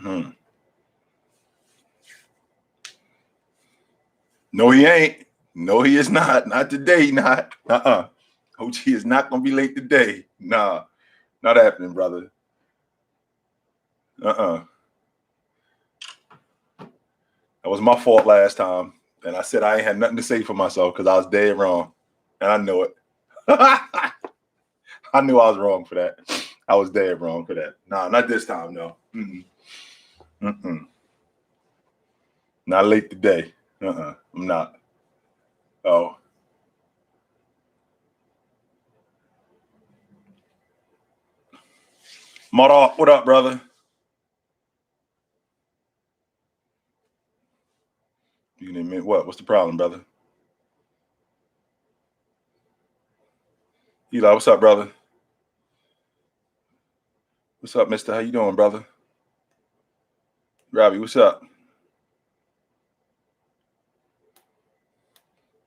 Mm-hmm. No, he ain't. No, he is not. Not today, not. OG is not going to be late today. Nah, not happening, brother. That was my fault last time. And I said I ain't had nothing to say for myself because I was dead wrong. And I knew it. I knew I was wrong for that. I was dead wrong for that. Nah, not this time, no. Not late today. I'm not. Oh. Murdoch, what up, brother? You can admit what? What's the problem, brother? Eli, what's up, brother? What's up, mister? How you doing, brother? Robbie, what's up?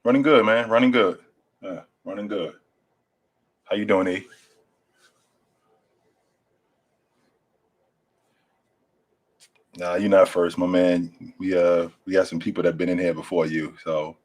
Running good, man. Running good. Running good. How you doing, E? Nah, you're not first, my man. We got some people that been in here before you, so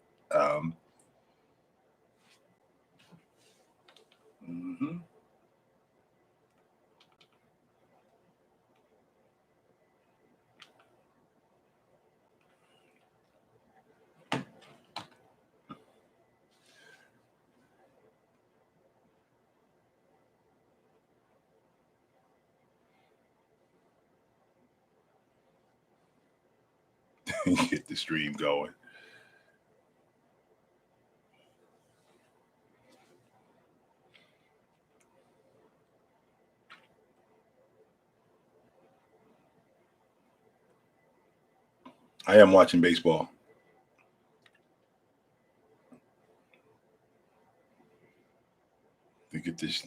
get the stream going. I am watching baseball. To get this.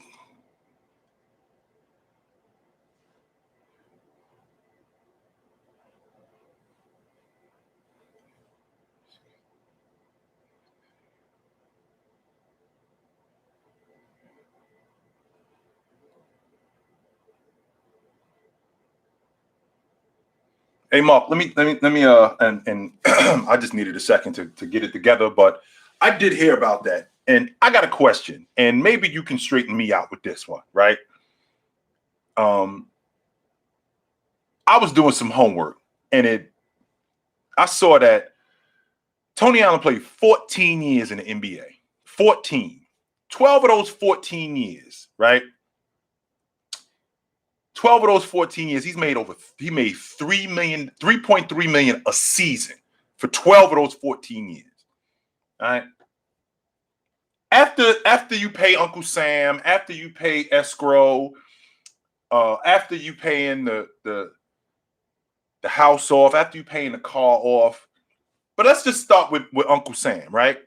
Hey, Mark, let me and I just needed a second to get it together, but I did hear about that, and I got a question, and maybe you can straighten me out with this one, right? I was doing some homework, and I saw that Tony Allen played 14 years in the NBA. 14. 12 of those 14 years, right? 12 of those 14 years, he made 3.3 million a season for 12 of those 14 years. All right. After you pay Uncle Sam, after you pay escrow, after you paying the house off, after you paying the car off. But let's just start with Uncle Sam, right?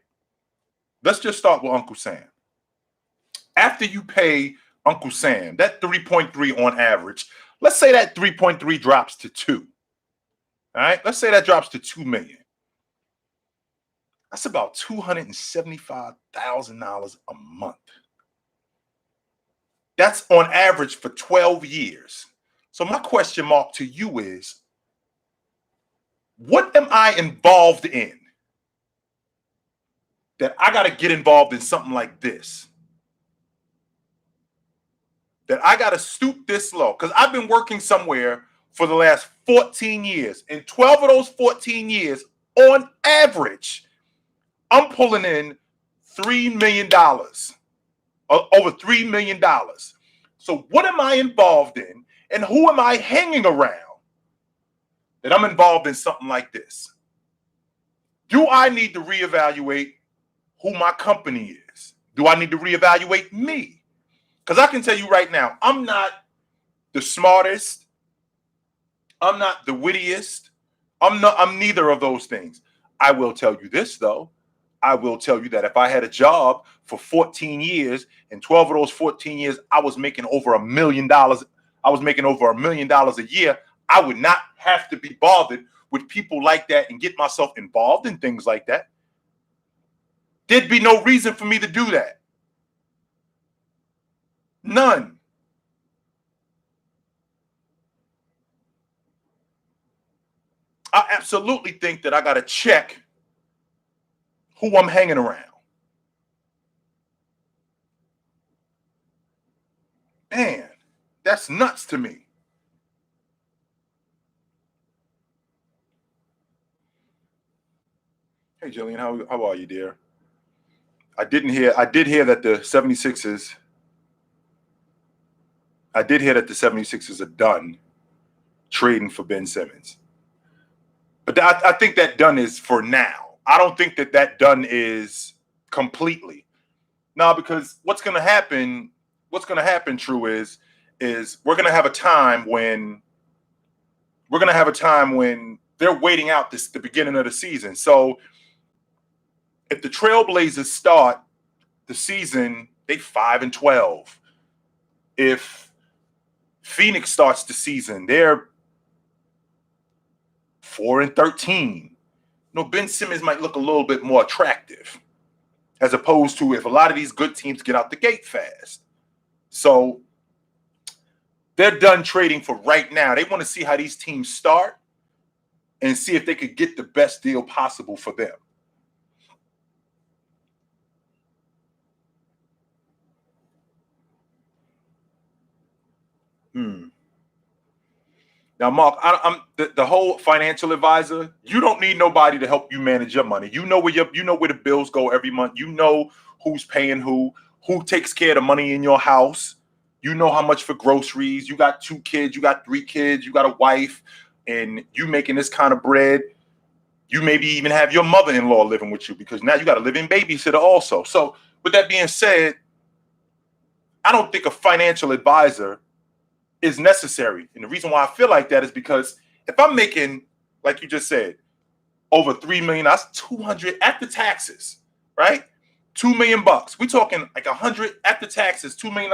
Let's just start with Uncle Sam. After you pay Uncle Sam, that 3.3 on average, let's say that 3.3 drops to 2. All right, let's say that drops to 2 million. That's about $275,000 a month. That's on average for 12 years. So my question mark to you is, what am I involved in that I got to get involved in something like this? That I got to stoop this low? Because I've been working somewhere for the last 14 years. And 12 of those 14 years, on average, I'm pulling in $3 million, over $3 million. So what am I involved in, and who am I hanging around that I'm involved in something like this? Do I need to reevaluate who my company is? Do I need to reevaluate me? Because I can tell you right now, I'm not the smartest. I'm not the wittiest. I'm neither of those things. I will tell you this, though. I will tell you that if I had a job for 14 years and 12 of those 14 years, I was making over $1 million. I was making over $1 million a year. I would not have to be bothered with people like that and get myself involved in things like that. There'd be no reason for me to do that. None. I absolutely think that I got to check who I'm hanging around. Man, that's nuts to me. Hey, Jillian, how are you, dear? I did hear that the 76ers, I did hear that the 76ers are done trading for Ben Simmons. But I think that done is for now. I don't think that done is completely. No, because what's going to happen, True, is we're going to have a time when they're waiting out the beginning of the season. So if the Trailblazers start the season, they 5-12. If Phoenix starts the season, they're 4-13. Ben Simmons might look a little bit more attractive, as opposed to if a lot of these good teams get out the gate fast. So they're done trading for right now. They want to see how these teams start and see if they could get the best deal possible for them. Now, Mark, I'm the whole financial advisor. You don't need nobody to help you manage your money. You know where the bills go every month. You know who's paying who takes care of the money in your house. You know how much for groceries. You got 2 kids, you got 3 kids, you got a wife, and you making this kind of bread. You maybe even have your mother-in-law living with you because now you got a living babysitter also. So, with that being said, I don't think a financial advisor is necessary. And the reason why I feel like that is because if I'm making, like you just said, over $3 million, that's 200 after taxes, right? $2 million. We talking like 100 after taxes, $2 million.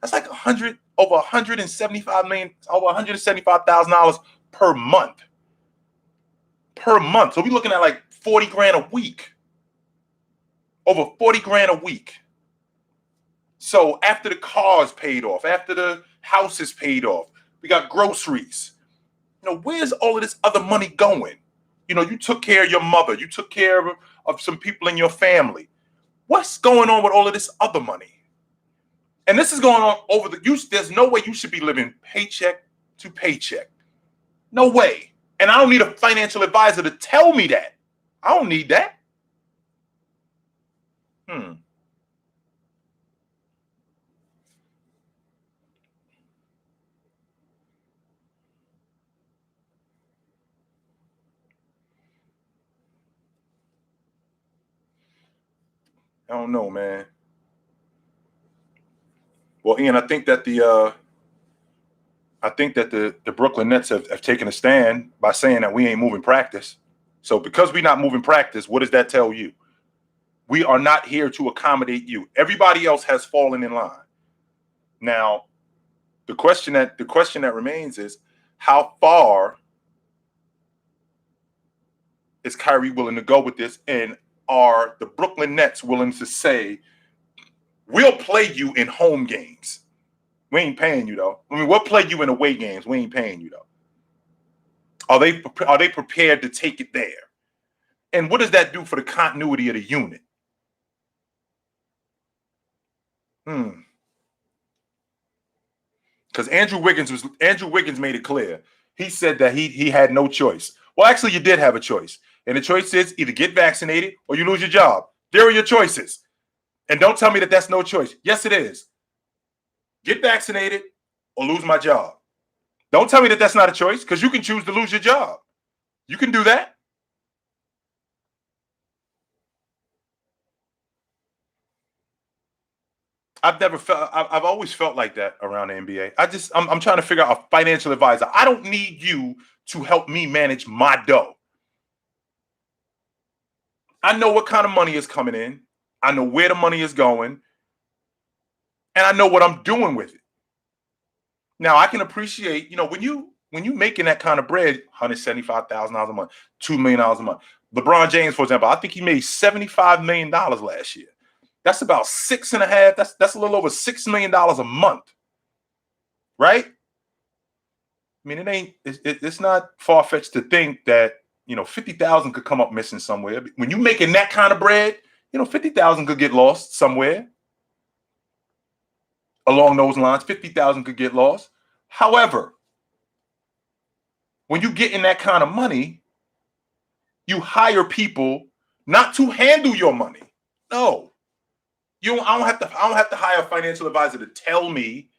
That's like 100 over 175 million, over $175,000 per month. Per month. So we're looking at like 40 grand a week. Over 40 grand a week. So after the car's paid off, after the house is paid off, we got groceries. Where's all of this other money going? You took care of your mother. You took care of some people in your family. What's going on with all of this other money? And this is going on over there's no way you should be living paycheck to paycheck. No way. And I don't need a financial advisor to tell me that. I don't need that. I don't know, man. Well, Ian, I think that the Brooklyn Nets have taken a stand by saying that we ain't moving practice. So because we're not moving practice, what does that tell you? We are not here to accommodate you. Everybody else has fallen in line. Now, the question that remains is how far is Kyrie willing to go with this, and are the Brooklyn Nets willing to say, we'll play you in home games? We ain't paying you though. I mean, we'll play you in away games. We ain't paying you though. Are they prepared to take it there? And what does that do for the continuity of the unit? Because Andrew Wiggins made it clear. He said that he had no choice. Well, actually, you did have a choice. And the choice is either get vaccinated or you lose your job. There are your choices. And don't tell me that that's no choice. Yes, it is. Get vaccinated or lose my job. Don't tell me that that's not a choice, because you can choose to lose your job. You can do that. I've always felt like that around the NBA. I'm trying to figure out a financial advisor. I don't need you to help me manage my dough. I know what kind of money is coming in. I know where the money is going. And I know what I'm doing with it. Now I can appreciate, when you making that kind of bread, $175,000 a month, $2 million a month. LeBron James, for example, I think he made $75 million last year. That's about 6.5. That's a little over $6 million a month, right? I mean, it's not far-fetched to think that, 50,000 could come up missing somewhere. When you're making that kind of bread, 50,000 could get lost somewhere along those lines. 50,000 could get lost. However, when you get in that kind of money, you hire people not to handle your money. No. I don't have to hire a financial advisor to tell me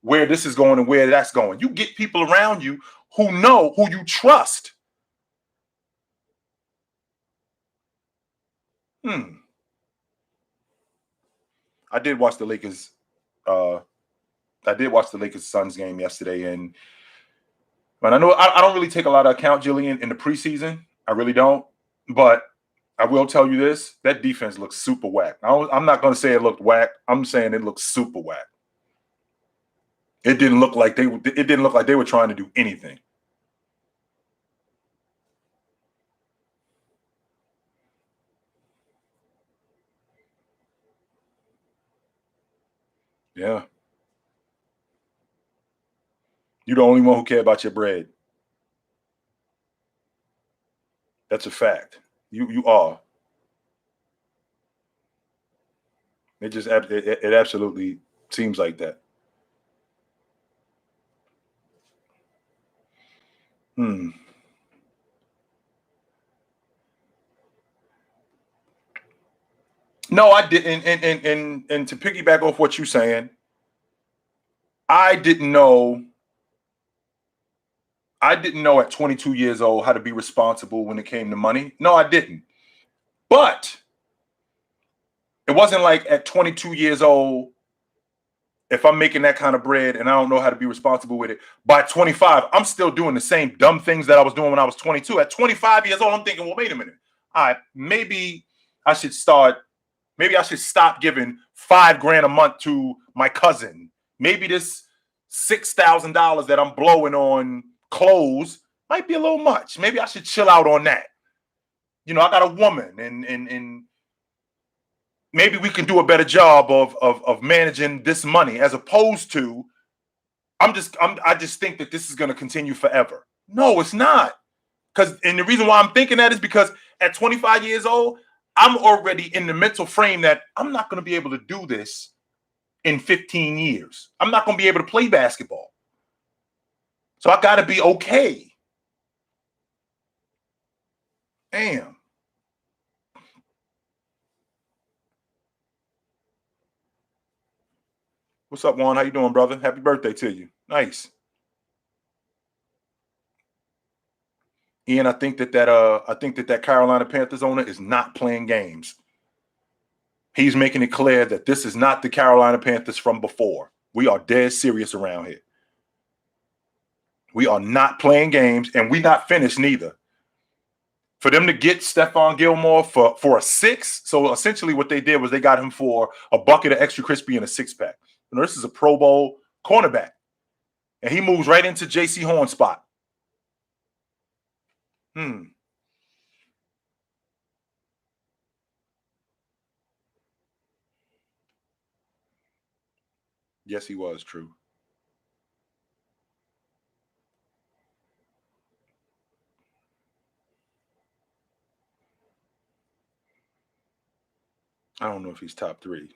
where this is going and where that's going. You get people around you who know, who you trust. I did watch the Lakers. I did watch the Lakers Suns game yesterday, and I know I don't really take a lot of account, Jillian, in the preseason. I really don't. But I will tell you this: that defense looks super whack. I'm not going to say it looked whack. I'm saying it looked super whack. It didn't look like they were trying to do anything. Yeah. You're the only one who care about your bread. That's a fact. You are. It absolutely seems like that. No, I didn't. And to piggyback off what you're saying, I didn't know at 22 years old how to be responsible when it came to money. No, I didn't. But it wasn't like at 22 years old, if I'm making that kind of bread and I don't know how to be responsible with it, by 25, I'm still doing the same dumb things that I was doing when I was 22. At 25 years old, I'm thinking, well, wait a minute. All right, maybe I should stop giving $5,000 a month to my cousin. Maybe this $6,000 that I'm blowing on clothes might be a little much. Maybe I should chill out on that. I got a woman, and maybe we can do a better job of managing this money, as opposed to I just think that this is going to continue forever. No, it's not. And the reason why I'm thinking that is because at 25 years old, I'm already in the mental frame that I'm not going to be able to do this in 15 years. I'm not going to be able to play basketball. So I got to be okay. Damn. What's up, Juan? How you doing, brother? Happy birthday to you. Nice. Ian, I think that Carolina Panthers owner is not playing games. He's making it clear that this is not the Carolina Panthers from before. We are dead serious around here. We are not playing games, and we're not finished neither. For them to get Stephon Gilmore for a 6, so essentially what they did was they got him for a bucket of extra crispy and a 6-pack. This is a Pro Bowl cornerback, and he moves right into J.C. Horn's spot. Yes, he was. True. I don't know if he's top 3.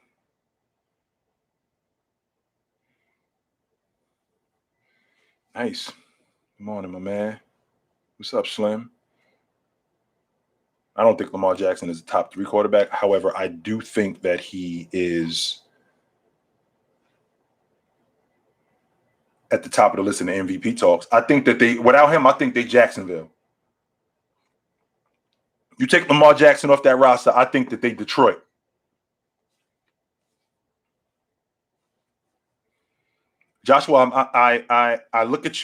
Nice. Good morning, my man. What's up, Slim? I don't think Lamar Jackson is a top 3 quarterback. However, I do think that he is at the top of the list in the MVP talks. I think that without him, I think they Jacksonville. You take Lamar Jackson off that roster, I think that they Detroit. Joshua, I look at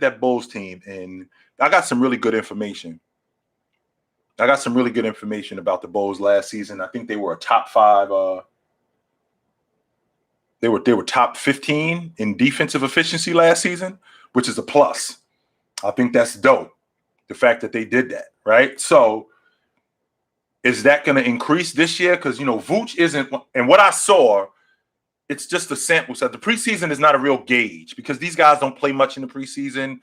that Bulls team, and I got some really good information. I got some really good information about the Bulls last season. I think they were a top 5. They were top 15 in defensive efficiency last season, which is a plus. I think that's dope. The fact that they did that, right? So is that going to increase this year? Because Vooch isn't, and what I saw it's just a sample size. The preseason is not a real gauge because these guys don't play much in the preseason.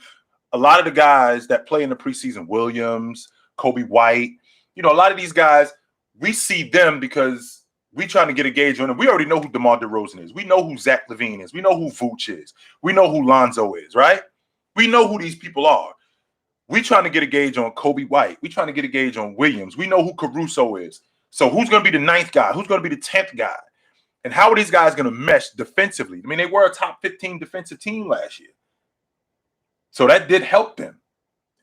A lot of the guys that play in the preseason, Williams, Kobe White, a lot of these guys, we see them because we trying to get a gauge on them. We already know who DeMar DeRozan is. We know who Zach LaVine is. We know who Vooch is. We know who Lonzo is, right? We know who these people are. We trying to get a gauge on Kobe White. We trying to get a gauge on Williams. We know who Caruso is. So who's going to be the 9th guy? Who's going to be the 10th guy? And how are these guys going to mesh defensively? I mean, they were a top 15 defensive team last year. So that did help them.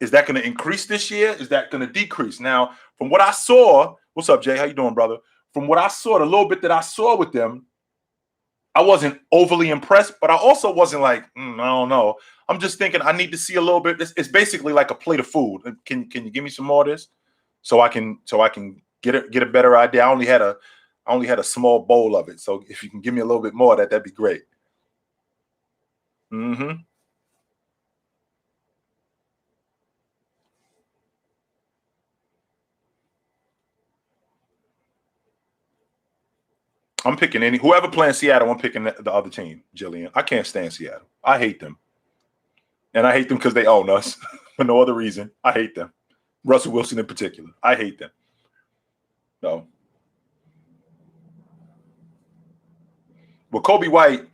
Is that going to increase this year? Is that going to decrease? Now, from what I saw, what's up, Jay? How you doing, brother? From what I saw, the little bit that I saw with them, I wasn't overly impressed, but I also wasn't like, I don't know. I'm just thinking I need to see a little bit. It's basically like a plate of food. Can you give me some more of this so I can get a better idea? I only had a small bowl of it. So if you can give me a little bit more of that, that'd be great. Mm-hmm. I'm picking whoever playing Seattle, I'm picking the other team, Jillian. I can't stand Seattle. I hate them. And I hate them because they own us for no other reason. I hate them. Russell Wilson in particular. I hate them. No. Well, Kobe White,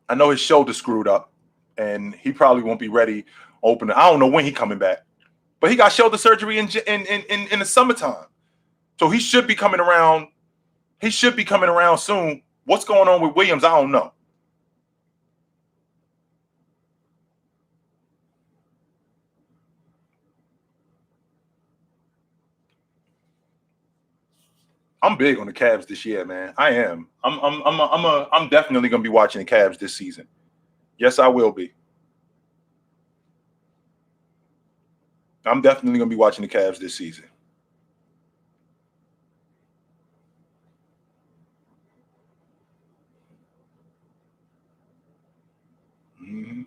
I know his shoulder screwed up, and he probably won't be ready opening. I don't know when he's coming back, but he got shoulder surgery in the summertime, so he should be coming around. He should be coming around soon. What's going on with Williams? I don't know. I'm big on the Cavs this year, man. I am. I'm definitely gonna be watching the Cavs this season. Yes, I will be. I'm definitely gonna be watching the Cavs this season. Mm-hmm.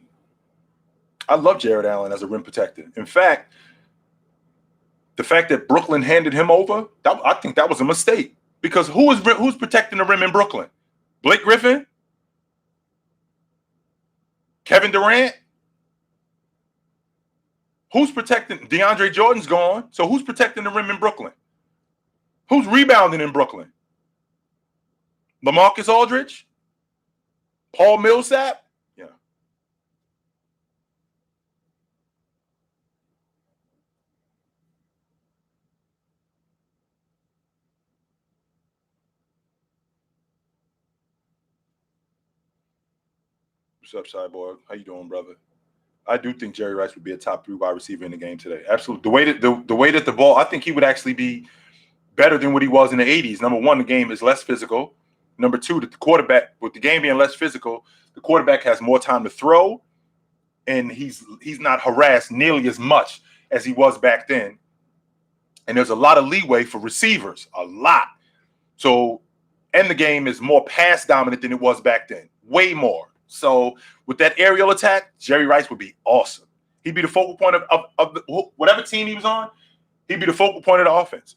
I love Jared Allen as a rim protector. In fact, the fact that Brooklyn handed him over, I think that was a mistake. Because who's protecting the rim in Brooklyn? Blake Griffin? Kevin Durant? Who's protecting? DeAndre Jordan's gone. So who's protecting the rim in Brooklyn? Who's rebounding in Brooklyn? LaMarcus Aldridge? Paul Millsap? Yeah. What's up, Cyborg? How you doing, brother? I do think Jerry Rice would be a top 3 wide receiver in the game today. Absolutely. The way that the ball, I think he would actually be better than what he was in the 80s. Number one, the game is less physical. Number two, that the quarterback, with the game being less physical, the quarterback has more time to throw, and he's not harassed nearly as much as he was back then. And there's a lot of leeway for receivers, a lot. So, and the game is more pass dominant than it was back then, way more. So with that aerial attack, Jerry Rice would be awesome. He'd be the focal point of whatever team he was on. He'd be the focal point of the offense.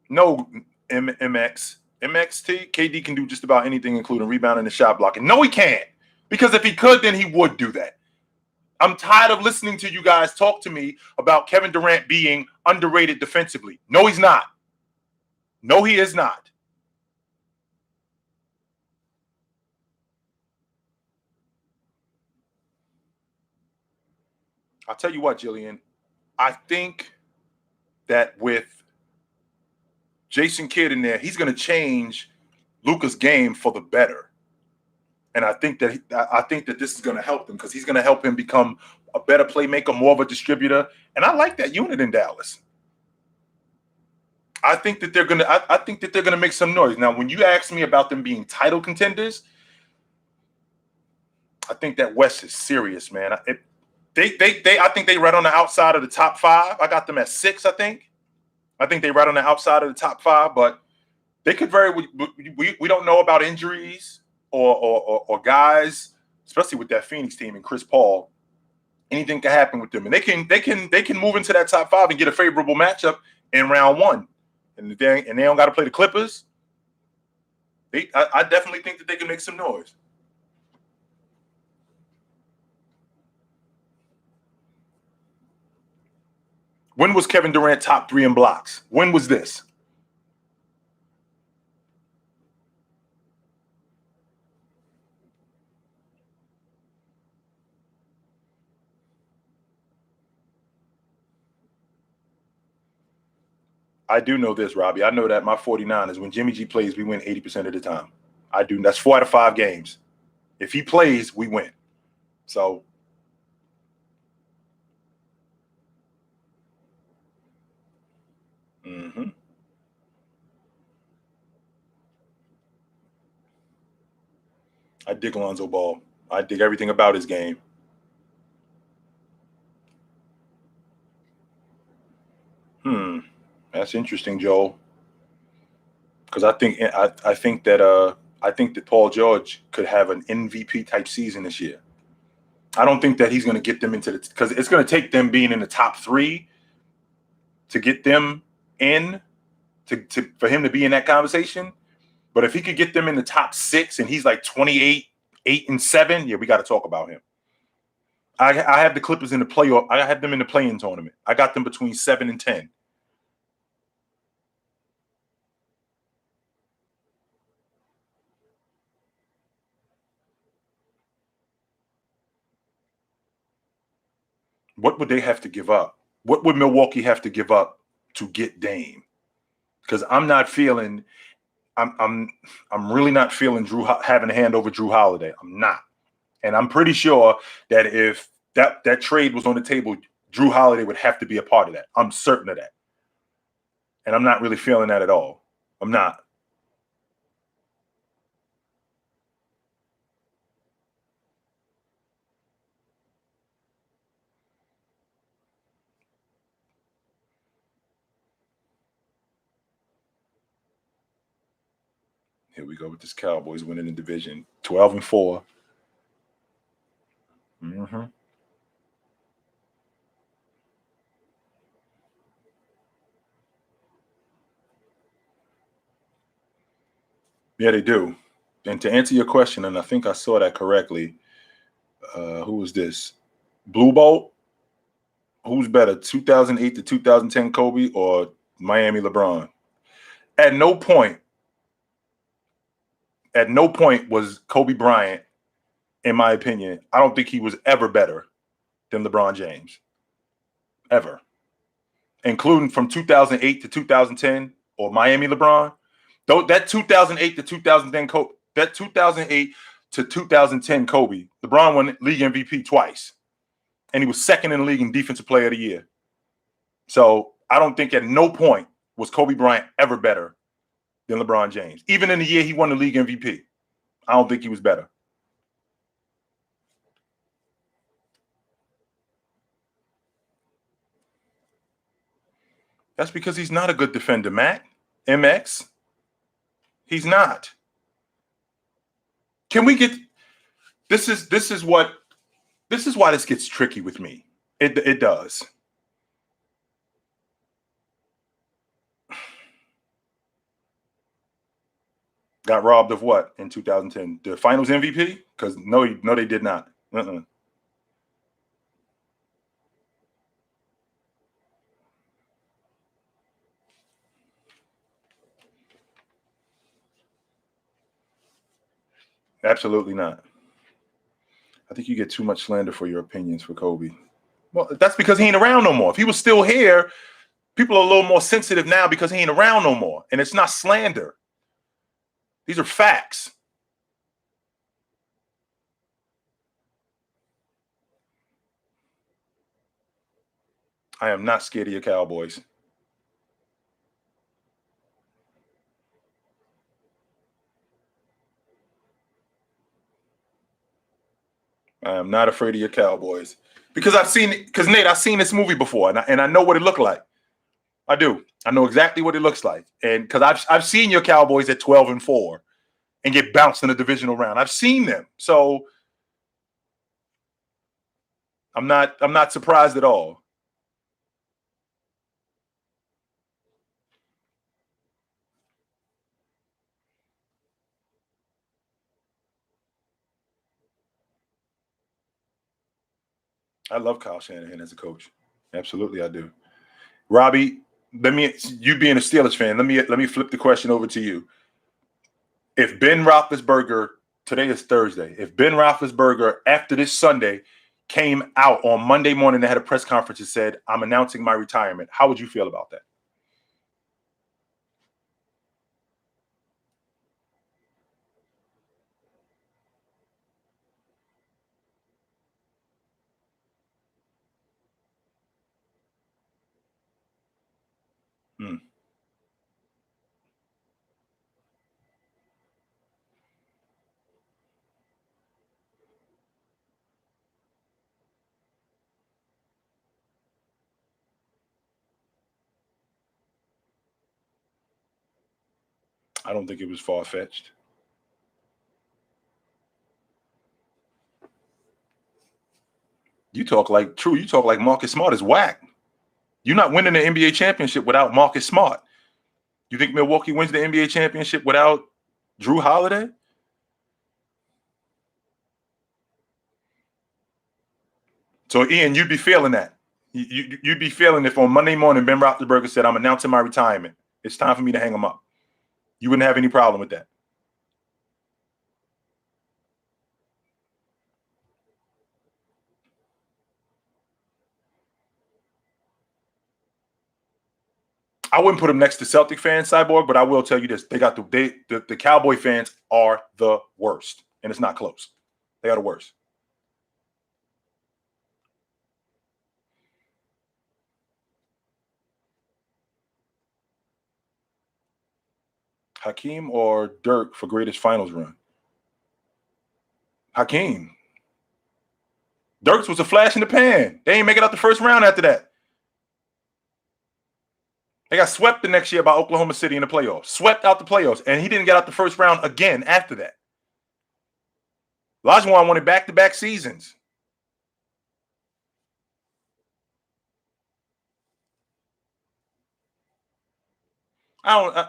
No, MXT, KD can do just about anything, including rebounding and shot blocking. No, he can't. Because if he could, then he would do that. I'm tired of listening to you guys talk to me about Kevin Durant being underrated defensively. No, he's not. No, he is not. I'll tell you what, Jillian. I think that with Jason Kidd in there, he's going to change Luka's game for the better. And I think that this is going to help him because he's going to help him become a better playmaker, more of a distributor. And I like that unit in Dallas. I think that they're gonna make some noise. Now, when you ask me about them being title contenders, I think that West is serious, man. I think they right on the outside of the top 5. I got them at 6. I think they right on the outside of the top 5, but they could we don't know about injuries or guys, especially with that Phoenix team and Chris Paul Anything can happen with them, and they can move into that top 5 and get a favorable matchup in round 1, and they don't got to play the Clippers. I definitely think that they can make some noise. When was Kevin Durant top 3 in blocks? When was this? I do know this, Robbie. I know that my 49ers, when Jimmy G plays, we win 80% of the time. I do. That's 4 out of 5 games. If he plays, we win. So I dig Lonzo Ball. I dig everything about his game. That's interesting, Joel. Because I think that Paul George could have an MVP type season this year. I don't think that he's going to get them into the, because it's going to take them being in the top 3 to get them in for him to be in that conversation. But if he could get them in the top 6 and he's like 28, 8-7, yeah, we got to talk about him. I have the Clippers in the playoff. I had them in the play-in tournament. I got them between 7 and 10. What would they have to give up? What would Milwaukee have to give up to get Dame? Because I'm not feeling, I'm really not feeling Drew having a hand over Drew Holiday. I'm not, and I'm pretty sure that if that trade was on the table, Drew Holiday would have to be a part of that. I'm certain of that, and I'm not really feeling that at all. I'm not. Here we go with this Cowboys winning the division, 12-4. Yeah, they do. And to answer your question, and I think I saw that correctly, who was this? Blue Bolt? Who's better, 2008 to 2010 Kobe or Miami LeBron? At no point was Kobe Bryant, in my opinion, I don't think he was ever better than LeBron James. Ever. Including from 2008 to 2010 or Miami LeBron. That 2008 to 2010 Kobe, that 2008 to 2010 Kobe, LeBron won league MVP twice. And he was second in the league in Defensive Player of the Year. So I don't think at no point was Kobe Bryant ever better than LeBron James. Even in the year he won the league MVP, I don't think he was better. That's because he's not a good defender, Matt. MX. He's not. Can we get this is why this gets tricky with me. It does. Got robbed of what in 2010? The Finals MVP? Because no, they did not. Absolutely not. I think you get too much slander for your opinions for Kobe. Well, that's because he ain't around no more. If he was still here, people are a little more sensitive now because he ain't around no more. And it's not slander. These are facts. I am not scared of your Cowboys. I am not afraid of your Cowboys because Nate, I've seen this movie before, and I know what it looked like. I do. I know exactly what it looks like, and because I've seen your Cowboys at 12-4 and get bounced in the divisional round. I've seen them. So I'm not surprised at all. I love Kyle Shanahan as a coach. Absolutely, I do. Robbie, you being a Steelers fan, let me flip the question over to you. If Ben Roethlisberger, today is Thursday, if Ben Roethlisberger after this Sunday came out on Monday morning and had a press conference and said, "I'm announcing my retirement," how would you feel about that? Hmm. I don't think it was far fetched. You talk like true. You talk like Marcus Smart is whack. You're not winning the NBA championship without Marcus Smart. You think Milwaukee wins the NBA championship without Drew Holiday? So Ian, you'd be feeling that. You'd be feeling if on Monday morning Ben Roethlisberger said, "I'm announcing my retirement. It's time for me to hang him up." You wouldn't have any problem with that. I wouldn't put him next to Celtic fans, Cyborg, but I will tell you this: they got the Cowboy fans are the worst, and it's not close. They are the worst. Hakeem or Dirk for greatest finals run? Hakeem. Dirks was a flash in the pan. They ain't make it out the first round after that. They got swept the next year by Oklahoma City in the playoffs. Swept out the playoffs, and he didn't get out the first round again after that. Olajuwon won it back-to-back seasons. I don't,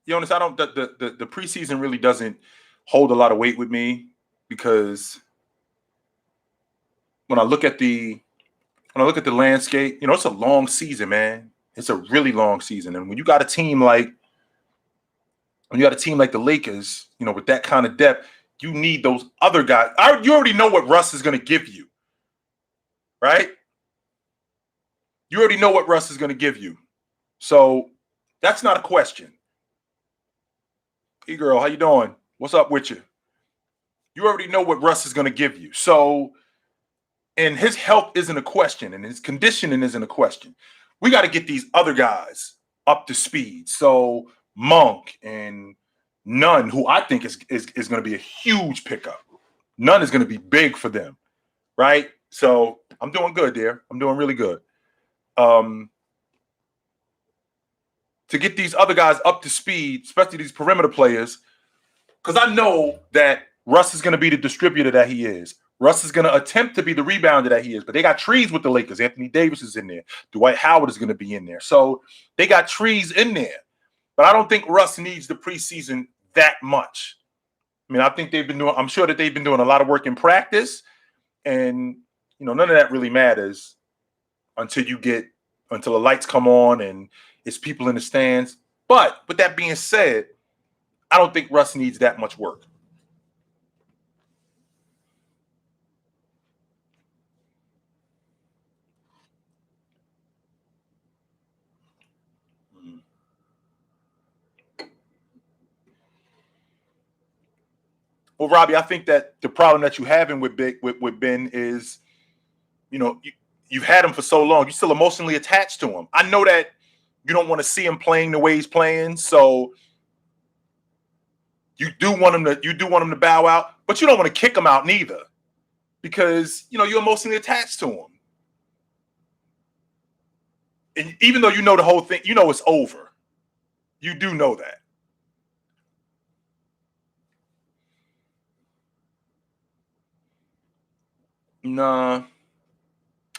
Jonas. I don't. The preseason really doesn't hold a lot of weight with me because when I look at the landscape, it's a long season, man. It's a really long season, and when you got a team like the Lakers, with that kind of depth, you need those other guys. You already know what Russ is going to give you, right? You already know what Russ is going to give you, so that's not a question. Hey, girl, how you doing? What's up with you? You already know what Russ is going to give you, so and his health isn't a question, and his conditioning isn't a question. We got to get these other guys up to speed. So Monk and Nunn, who I think is going to be a huge pickup. Nunn is going to be big for them, right? So I'm doing good there. I'm doing really good. Um, to get these other guys up to speed, especially these perimeter players, because I know that Russ is going to be the distributor that he is. Russ is going to attempt to be the rebounder that he is, but they got trees with the Lakers. Anthony Davis is in there. Dwight Howard is going to be in there. So they got trees in there. But I don't think Russ needs the preseason that much. I mean, I think I'm sure that they've been doing a lot of work in practice. And, none of that really matters until the lights come on and it's people in the stands. But with that being said, I don't think Russ needs that much work. Well, Robbie, I think that the problem that you having with Ben is, you've had him for so long. You're still emotionally attached to him. I know that you don't want to see him playing the way he's playing, so you do want him to bow out, but you don't want to kick him out neither, because you're emotionally attached to him. And even though you know the whole thing, it's over. You do know that. Nah,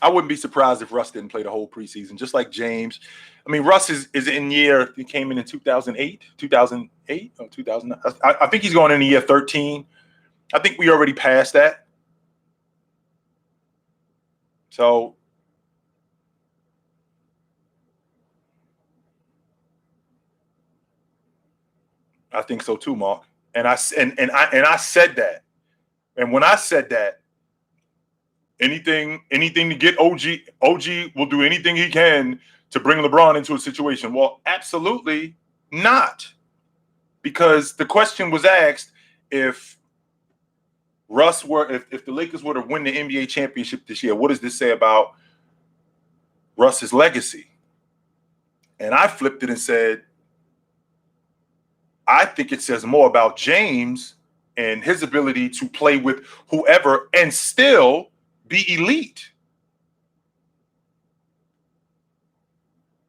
I wouldn't be surprised if Russ didn't play the whole preseason, just like James. I mean, Russ is in year, he came in 2008 or 2000. I think he's going into year 13. I think we already passed that. So I think so too, Mark. And I said that. And when I said that, anything to get OG will do anything he can to bring LeBron into a situation. Well, absolutely not. Because the question was asked, if the Lakers were to win the NBA championship this year, what does this say about Russ's legacy? And I flipped it and said, I think it says more about James and his ability to play with whoever and still be elite.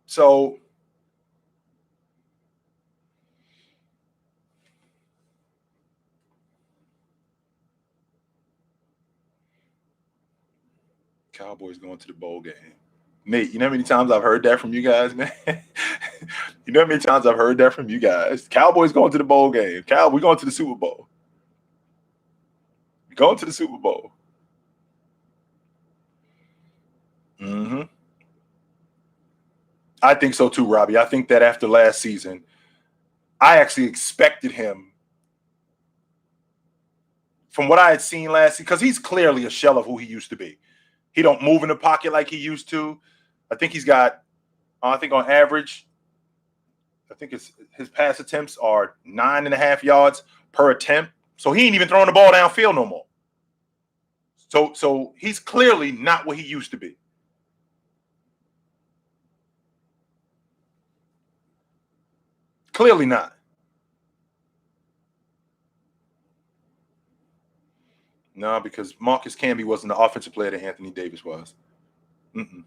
So Cowboys going to the bowl game. Nate, you know how many times I've heard that from you guys, man? You know how many times I've heard that from you guys? Cowboys going to the bowl game. We're going to the Super Bowl. We're going to the Super Bowl. Mm-hmm. I think so too, Robbie. I think that after last season, I actually expected him, from what I had seen last season, because he's clearly a shell of who he used to be. He don't move in the pocket like he used to. I think he's got, I think on average, I think his pass attempts are 9.5 yards per attempt. So he ain't even throwing the ball downfield no more. So he's clearly not what he used to be. Clearly not. No, because Marcus Camby wasn't the offensive player that Anthony Davis was. Mm-mm.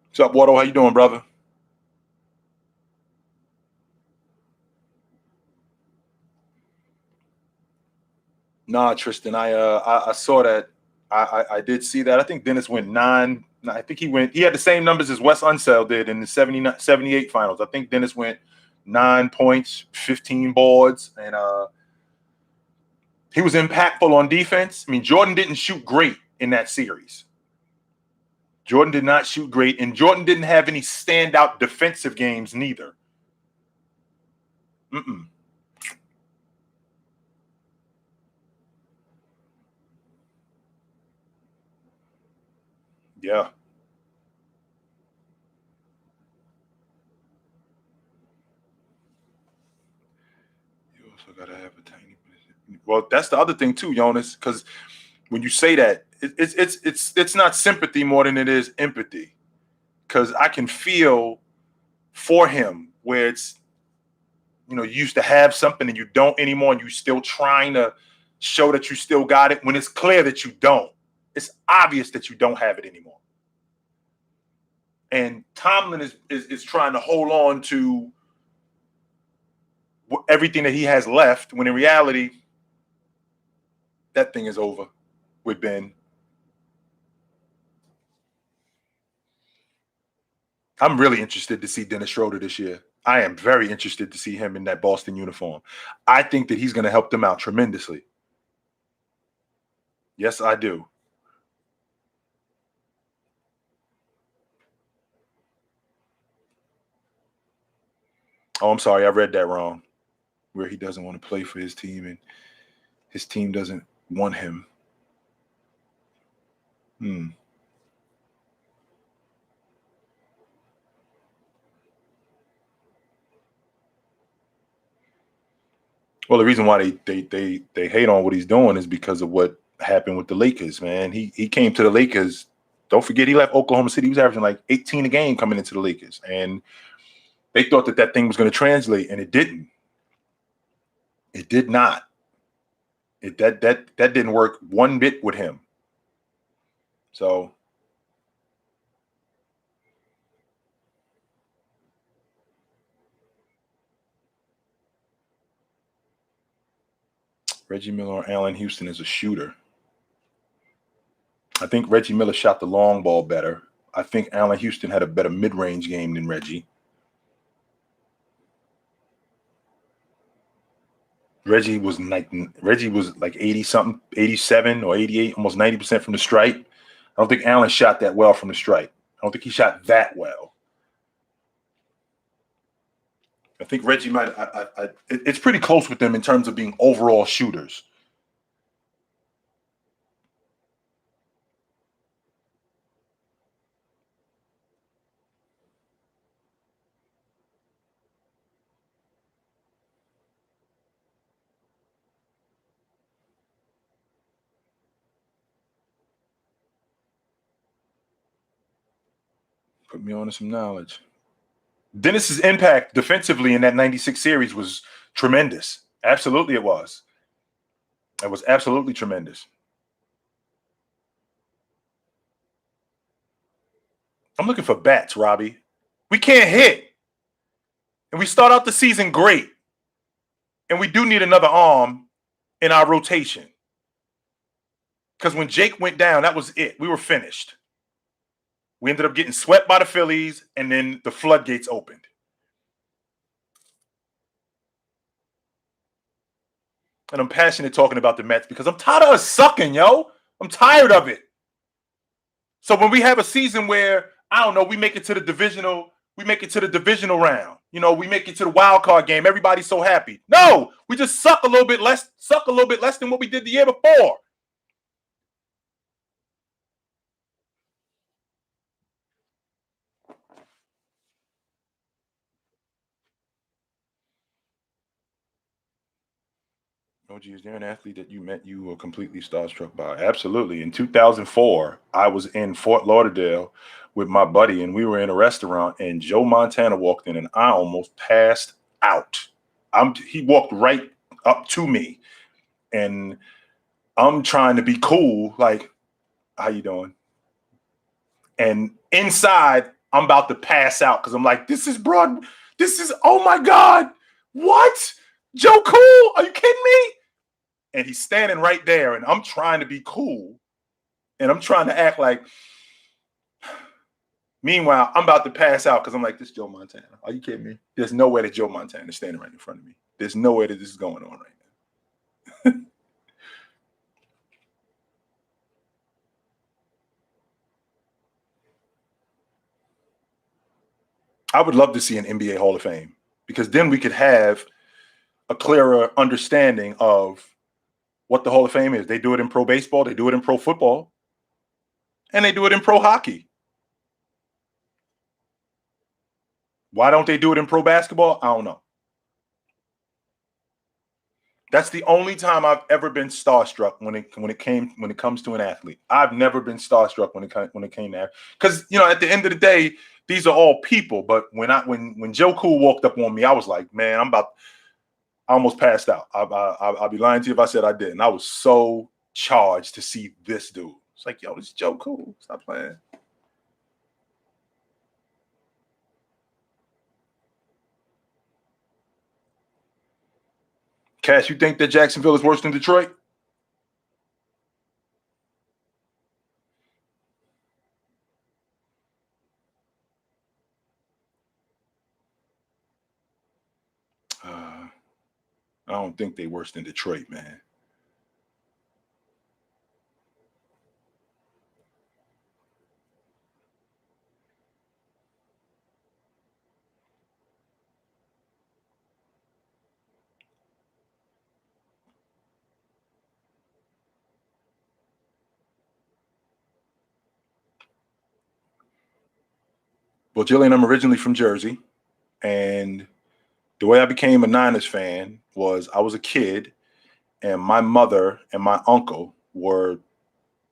What's up, Waddle? How you doing, brother? Nah, Tristan, I saw that. I did see that. I think Dennis went 9. I think he had the same numbers as Wes Unseld did in the 78 finals. I think Dennis went 9 points, 15 boards, and he was impactful on defense. I mean, Jordan didn't shoot great in that series. Jordan did not shoot great, and Jordan didn't have any standout defensive games neither. Mm-mm. Yeah. You also gotta have a tiny. Well, that's the other thing too, Jonas, because when you say that, it's not sympathy more than it is empathy, because I can feel for him where it's, you used to have something and you don't anymore, and you still trying to show that you still got it when it's clear that you don't. It's obvious that you don't have it anymore. And Tomlin is trying to hold on to everything that he has left, when in reality, that thing is over with Ben. I'm really interested to see Dennis Schroeder this year. I am very interested to see him in that Boston uniform. I think that he's going to help them out tremendously. Yes, I do. Oh, I'm sorry. I read that wrong. Where he doesn't want to play for his team and his team doesn't want him. Hmm. Well, the reason why they hate on what he's doing is because of what happened with the Lakers, man. He came to the Lakers. Don't forget, he left Oklahoma City. He was averaging like 18 a game coming into the Lakers, and they thought that thing was going to translate, and it didn't. It did not. That didn't work one bit with him. So Reggie Miller or Allen Houston is a shooter. I think Reggie Miller shot the long ball better. I think Allen Houston had a better mid-range game than Reggie. Reggie was like 80 something, 87 or 88, almost 90% from the stripe. I don't think Allen shot that well from the stripe. I don't think he shot that well. I think Reggie might. It's pretty close with them in terms of being overall shooters. Put me on to some knowledge. Dennis's impact defensively in that 96 series was tremendous. Absolutely, it was. It was absolutely tremendous. I'm looking for bats, Robbie. We can't hit. And we start out the season great. And we do need another arm in our rotation. Because when Jake went down, that was it. We were finished. We ended up getting swept by the Phillies, and then the floodgates opened. And I'm passionate talking about the Mets because I'm tired of us sucking, yo. I'm tired of it. So when we have a season where, I don't know, we make it to the divisional round. You know, we make it to the wild card game. Everybody's so happy. No, we just suck a little bit less than what we did the year before. OG, is there an athlete that you met you were completely starstruck by? Absolutely. In 2004, I was in Fort Lauderdale with my buddy, and we were in a restaurant, and Joe Montana walked in, and I almost passed out. He walked right up to me, and I'm trying to be cool, like, how you doing? And inside, I'm about to pass out because I'm like, oh my God, what? Joe Cool? Are you kidding me? And he's standing right there, and I'm trying to be cool, and I'm trying to act like. Meanwhile, I'm about to pass out because I'm like, this Joe Montana. Are you kidding me? There's no way that Joe Montana is standing right in front of me. There's no way that this is going on right now. I would love to see an NBA Hall of Fame because then we could have a clearer understanding of what the Hall of Fame is. They do it in pro baseball, they do it in pro football, and they do it in pro hockey. Why don't they do it in pro basketball? I don't know. That's the only time I've ever been starstruck when it comes to an athlete. I've never been starstruck when it came to, because at the end of the day, these are all people. But when Joe Cool walked up on me, I was like, man, I almost passed out. I'll be lying to you if I said I didn't. I was so charged to see this dude. It's like, yo, this is Joe Cool. Stop playing. Cash, you think that Jacksonville is worse than Detroit? I don't think they're worse than Detroit, man. Well, Jillian, I'm originally from Jersey, and the way I became a Niners fan was I was a kid, and my mother and my uncle were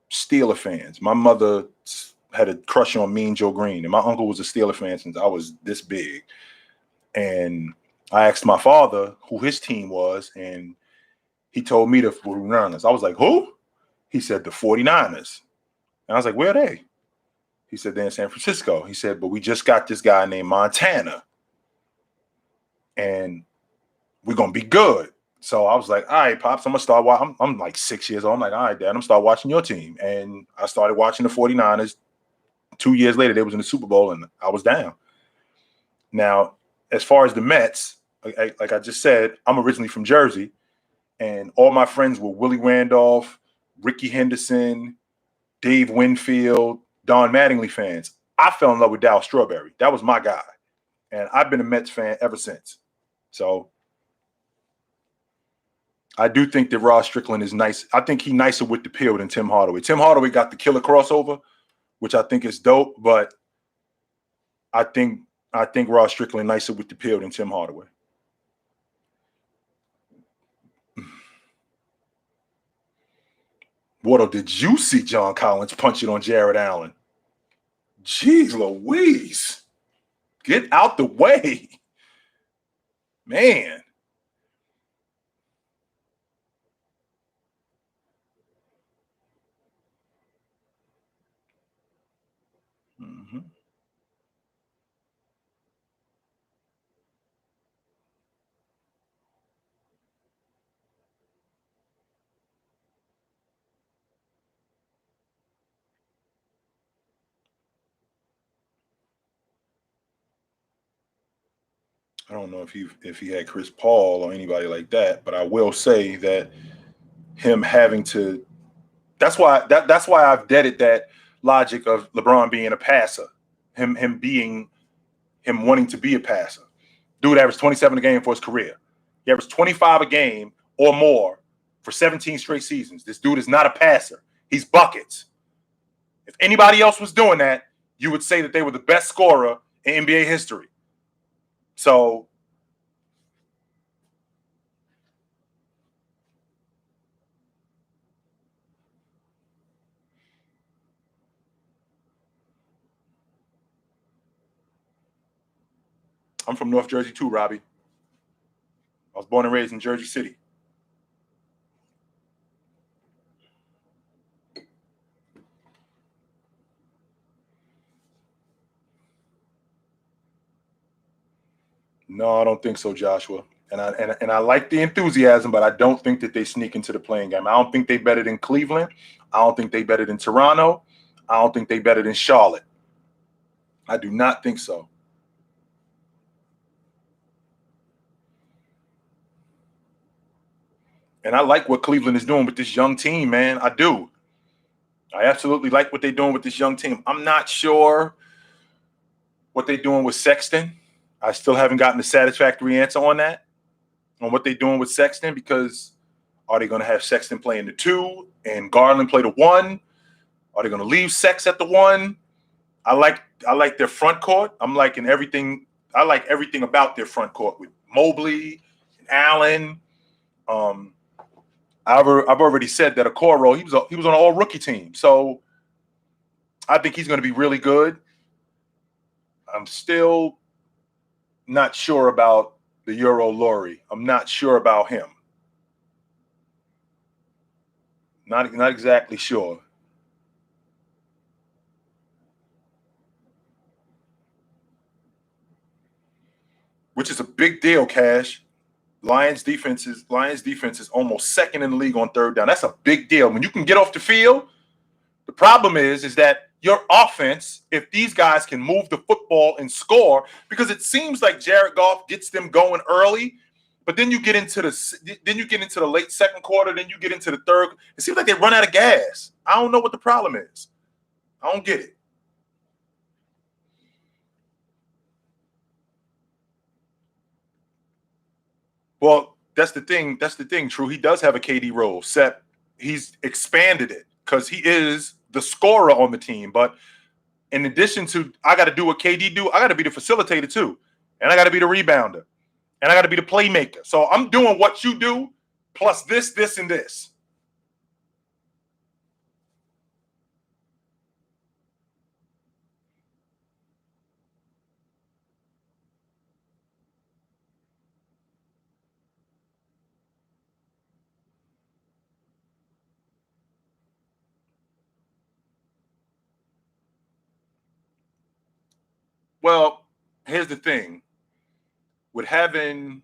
Steeler fans. My mother had a crush on Mean Joe Green, and my uncle was a Steeler fan since I was this big. And I asked my father who his team was, and he told me the 49ers. I was like, who? He said the 49ers. And I was like, where are they? He said, they're in San Francisco. He said, but we just got this guy named Montana. And we're going to be good. So I was like, all right, Pops, I'm going to start watching. I'm like 6 years old. I'm like, all right, Dad, I'm going to start watching your team. And I started watching the 49ers. 2 years later, they was in the Super Bowl, and I was down. Now, as far as the Mets, like I just said, I'm originally from Jersey, and all my friends were Willie Randolph, Ricky Henderson, Dave Winfield, Don Mattingly fans. I fell in love with Darryl Strawberry. That was my guy. And I've been a Mets fan ever since. So I do think that Ross Strickland is nice. I think he's nicer with the peel than Tim Hardaway. Tim Hardaway got the killer crossover, which I think is dope, but I think Ross Strickland nicer with the peel than Tim Hardaway. Waddle, did you see John Collins punch it on Jared Allen? Jeez Louise. Get out the way. Man. Mm-hmm. I don't know if he had Chris Paul or anybody like that, but I will say that him having to that's why I've deaded that logic of LeBron being a passer. Him wanting to be a passer. Dude averaged 27 a game for his career. He averaged 25 a game or more for 17 straight seasons. This dude is not a passer. He's buckets. If anybody else was doing that, you would say that they were the best scorer in NBA history. So I'm from North Jersey too, Robbie. I was born and raised in Jersey City. No, I don't think so, Joshua. And I like the enthusiasm, but I don't think that they sneak into the playing game. I don't think they better than Cleveland. I don't think they better than Toronto. I don't think they better than Charlotte. I do not think so. And I like what Cleveland is doing with this young team, man. I do. I absolutely like what they're doing with this young team. I'm not sure what they're doing with Sexton. I still haven't gotten a satisfactory answer on that, on what they're doing with Sexton, because are they going to have Sexton playing the 2 and Garland play the 1? Are they going to leave Sex at the 1? I like their front court. I'm liking everything. I like everything about their front court with Mobley and Allen. I've already said that Okoro, he was on an all rookie team, so I think he's going to be really good. I'm still not sure about the Euro Lori. I'm not sure about him. Not exactly sure. Which is a big deal, Cash. Lions defense is almost second in the league on third down. That's a big deal. When you can get off the field, the problem is that your offense, if these guys can move the football and score, because it seems like Jared Goff gets them going early, but then you get into the late second quarter, then you get into the third. It seems like they run out of gas. I don't know what the problem is. I don't get it. Well, that's the thing. That's the thing. True, he does have a KD role. Except he's expanded it because he is the scorer on the team. But in addition to, I got to do what KD do. I got to be the facilitator too, and I got to be the rebounder, and I got to be the playmaker. So I'm doing what you do, plus this, and this. Well, here's the thing. With having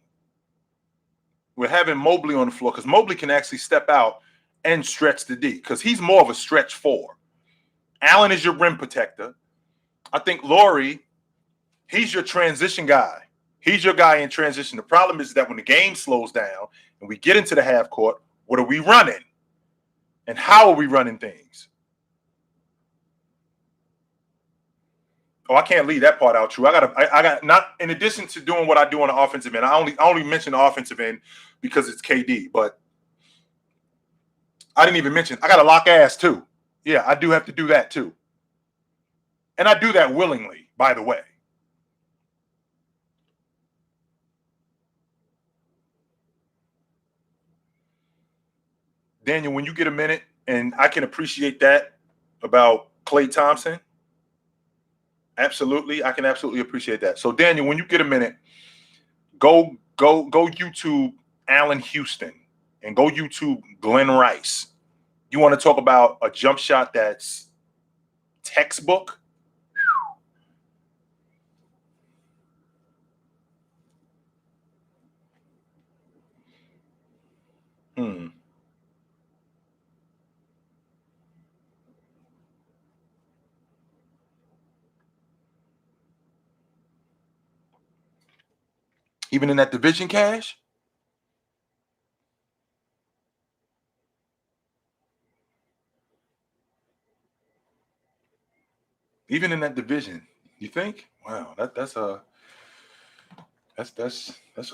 Mobley on the floor, because Mobley can actually step out and stretch the D, because he's more of a stretch four. Allen is your rim protector. I think Laurie, he's your transition guy. He's your guy in transition. The problem is that when the game slows down and we get into the half court, what are we running? And how are we running things? Oh, I can't leave that part out, True. I got not in addition to doing what I do on the offensive end. I only mention the offensive end because it's KD, but I didn't even mention I got to lock ass too. Yeah, I do have to do that too. And I do that willingly, by the way. Daniel, when you get a minute, and I can appreciate that about Klay Thompson. Absolutely. I can absolutely appreciate that. So, Daniel, when you get a minute, go YouTube Allen Houston and go YouTube Glenn Rice. You want to talk about a jump shot that's textbook? Even in that division, Cash? Even in that division, you think? Wow, that's a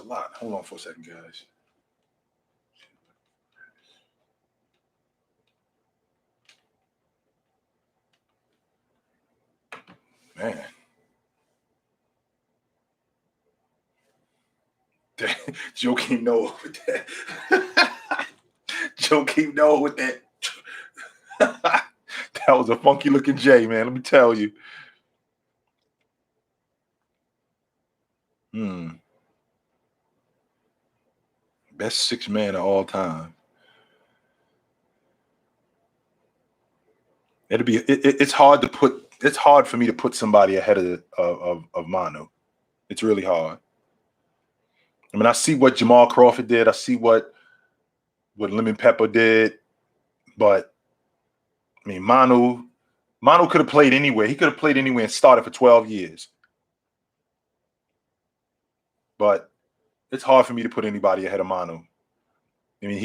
lot. Hold on for a second, guys. Man. Joakim Noah with that. Joakim Noah with that. That was a funky looking J, man. Let me tell you. Best six man of all time. It's hard to put. It's hard for me to put somebody ahead of Manu. It's really hard. I mean, I see what Jamal Crawford did. I see what Lemon Pepper did, but I mean, Manu could have played anywhere. He could have played anywhere and started for 12 years. But it's hard for me to put anybody ahead of Manu. I mean,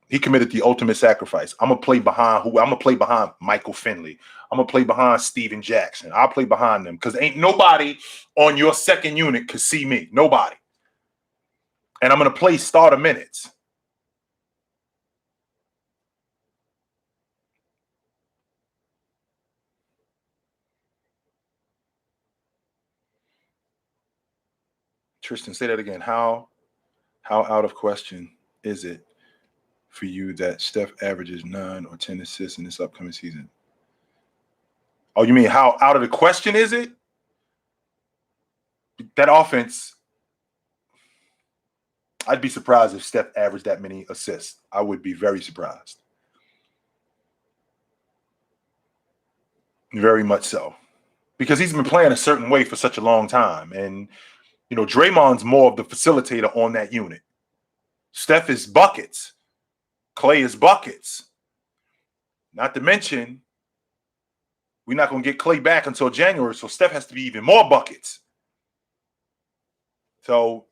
he committed the ultimate sacrifice. I'm gonna play behind who? I'm gonna play behind Michael Finley. I'm gonna play behind Steven Jackson. I'll play behind them because ain't nobody on your second unit could see me. Nobody. And I'm gonna play starter minutes. Tristan, say that again. How out of question is it for you that Steph averages 9 or 10 assists in this upcoming season? Oh, you mean how out of the question is it? That offense, I'd be surprised if Steph averaged that many assists. I would be very surprised. Very much so. Because he's been playing a certain way for such a long time. And, you know, Draymond's more of the facilitator on that unit. Steph is buckets. Klay is buckets. Not to mention, we're not going to get Klay back until January, so Steph has to be even more buckets. So,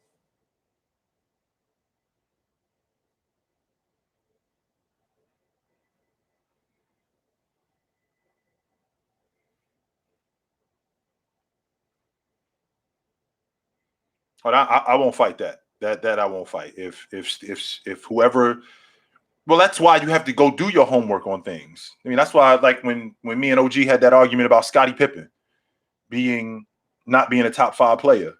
but I won't fight that. That I won't fight. If whoever, well, that's why you have to go do your homework on things. I mean, that's why, like when me and OG had that argument about Scottie Pippen not being a top 5 player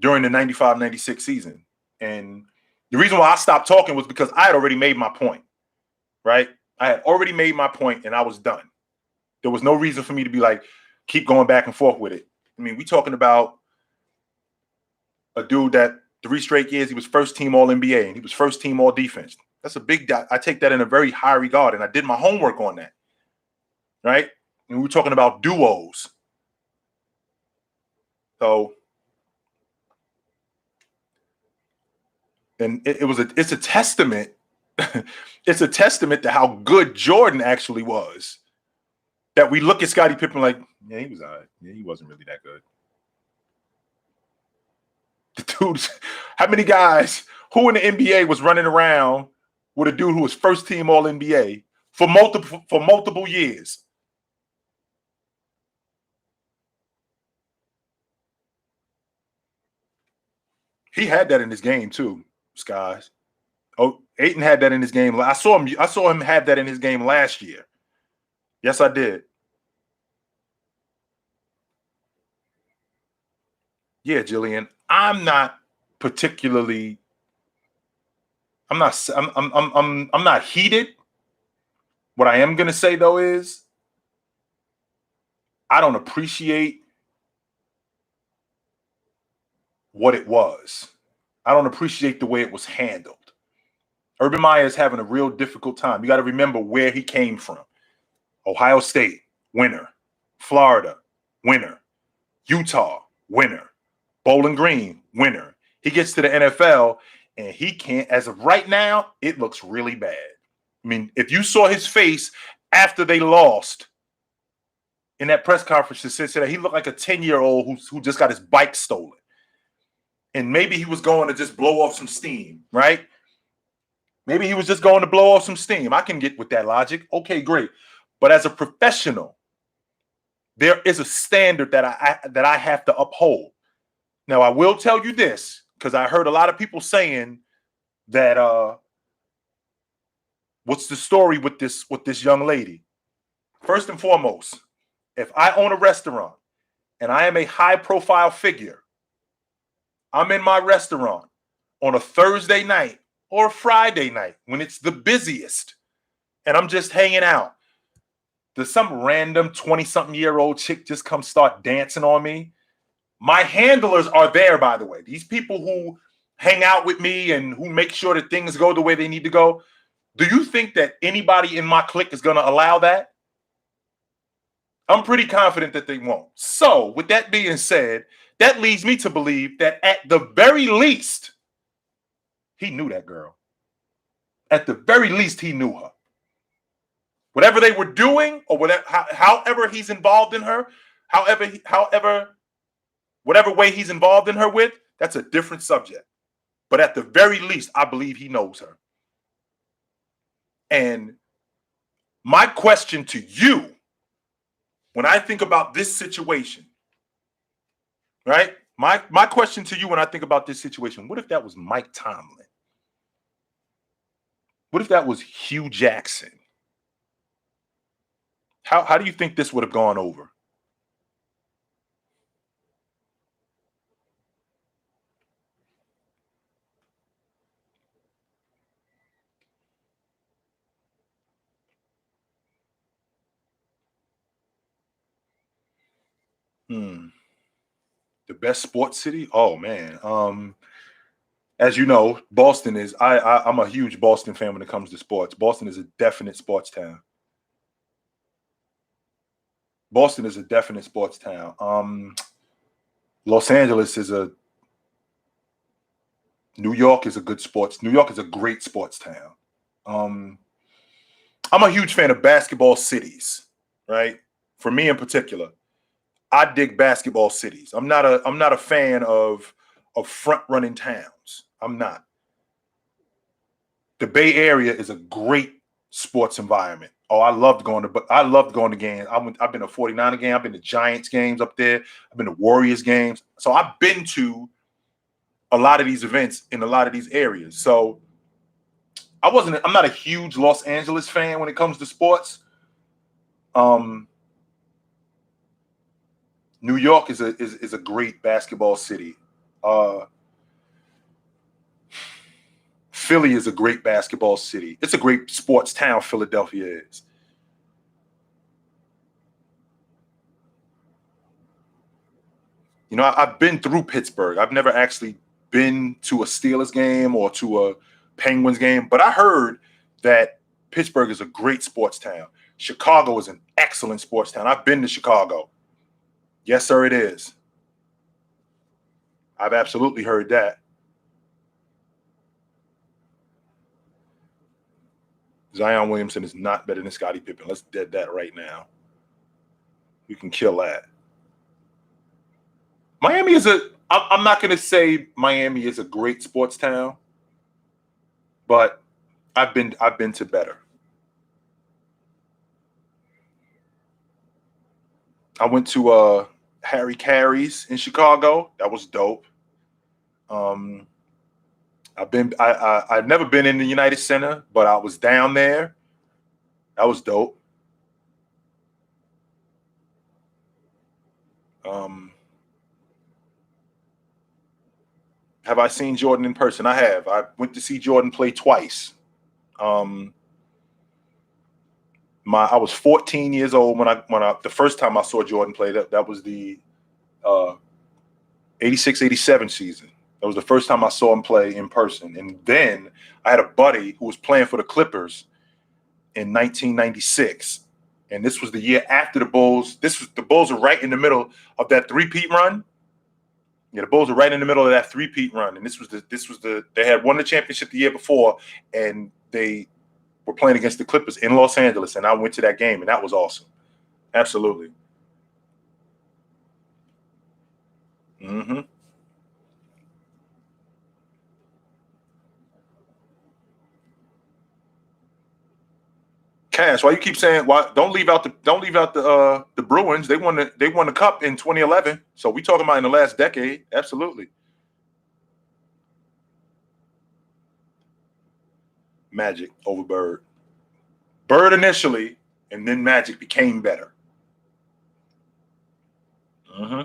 during the 95-96 season. And the reason why I stopped talking was because I had already made my point, right? I had already made my point and I was done. There was no reason for me to be like, keep going back and forth with it. I mean, we talking about a dude that 3 straight years, he was first team all NBA and he was first team all defense. That's a big, I take that in a very high regard. And I did my homework on that, right? And we're talking about duos. So, and it's a testament. It's a testament to how good Jordan actually was. That we look at Scottie Pippen like, yeah, he was all right. Yeah, he wasn't really that good. The dudes, how many guys who in the NBA was running around with a dude who was first team All NBA for multiple years? He had that in his game too, Skies. Oh, Ayton had that in his game. I saw him have that in his game last year. Yes, I did. Yeah, Jillian. Particularly. I'm not. I'm not heated. What I am gonna say though is, I don't appreciate what it was. I don't appreciate the way it was handled. Urban Meyer is having a real difficult time. You got to remember where he came from. Ohio State, winner. Florida, winner. Utah, winner. Bowling Green, winner. He gets to the NFL and he can't, as of right now, it looks really bad. I mean, if you saw his face after they lost in that press conference in Cincinnati, he looked like a 10-year-old who just got his bike stolen. And maybe he was going to just blow off some steam, right? Maybe he was just going to blow off some steam. I can get with that logic. Okay, great. But as a professional, there is a standard that I have to uphold. Now, I will tell you this, because I heard a lot of people saying that what's the story with this young lady? First and foremost, if I own a restaurant and I am a high-profile figure, I'm in my restaurant on a Thursday night or a Friday night when it's the busiest, and I'm just hanging out. Does some random 20-something-year-old chick just come start dancing on me? My handlers are there, by the way. These people who hang out with me and who make sure that things go the way they need to go. Do you think that anybody in my clique is going to allow that? I'm pretty confident that they won't. So, with that being said, that leads me to believe that at the very least, he knew that girl. At the very least, he knew her. Whatever they were doing, or whatever, however he's involved in her, whatever way he's involved in her with, that's a different subject. But at the very least, I believe he knows her. And my question to you, when I think about this situation, right? My question to you when I think about this situation, what if that was Mike Tomlin? What if that was Hugh Jackson? How do you think this would have gone over? The best sports city? Oh man. As you know, Boston is. I'm a huge Boston fan when it comes to sports. Boston is a definite sports town. Boston is a definite sports town. Los Angeles is a. New York is a good sports. New York is a great sports town. I'm a huge fan of basketball cities, right? For me in particular, I dig basketball cities. I'm not a fan of front running towns. I'm not. The Bay Area is a great sports environment. Oh, I loved going to games. I've been to 49er game. I've been to Giants games up there. I've been to Warriors games. So I've been to a lot of these events in a lot of these areas. So I'm not a huge Los Angeles fan when it comes to sports. New York is a great basketball city. Philly is a great basketball city. It's a great sports town, Philadelphia is. You know, I've been through Pittsburgh. I've never actually been to a Steelers game or to a Penguins game, but I heard that Pittsburgh is a great sports town. Chicago is an excellent sports town. I've been to Chicago. Yes, sir, it is. I've absolutely heard that. Zion Williamson is not better than Scottie Pippen. Let's dead that right now. We can kill that. Miami is I'm not going to say Miami is a great sports town, but I've been to better. I went to Harry Carey's in Chicago. That was dope. I've never been in the United Center, but I was down there. That was dope. Have I seen Jordan in person? I have. I went to see Jordan play twice. I was 14 years old when the first time I saw Jordan play. That was the 86-87 season. That was the first time I saw him play in person. And then I had a buddy who was playing for the Clippers in 1996. And this was the year after the Bulls. The Bulls were right in the middle of that three-peat run. Yeah, the Bulls were right in the middle of that three-peat run. And they had won the championship the year before, and they were playing against the Clippers in Los Angeles. And I went to that game, and that was awesome. Absolutely. Mm-hmm. Cash, why you keep saying why? Don't leave out the Bruins. They won the cup in 2011. So we talking about in the last decade. Absolutely. Magic over Bird. Bird initially, and then Magic became better. Mm-hmm.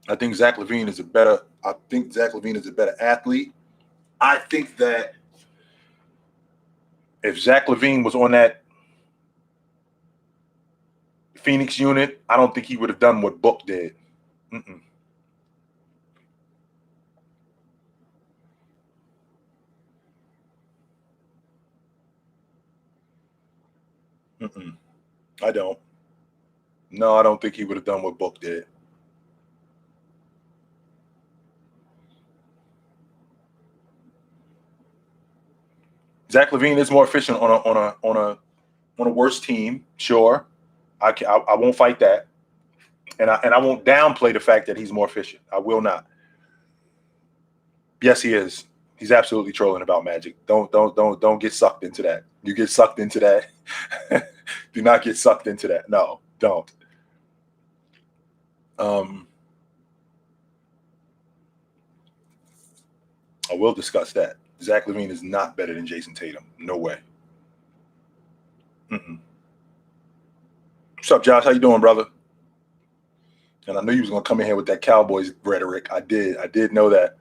I think Zach LaVine is a better athlete. I think that if Zach LaVine was on that Phoenix unit, I don't think he would have done what Book did. Mm-mm. Mm-mm. I don't. No, I don't think he would have done what Book did. Zach LaVine is more efficient on a worse team. Sure, I won't fight that, and I won't downplay the fact that he's more efficient. I will not. Yes, he is. He's absolutely trolling about Magic. Don't get sucked into that. You get sucked into that. Do not get sucked into that. No, don't. I will discuss that. Zach LaVine is not better than Jason Tatum. No way. Mm-mm. What's up, Josh? How you doing, brother? And I knew you was gonna come in here with that Cowboys rhetoric. I did. I did know that.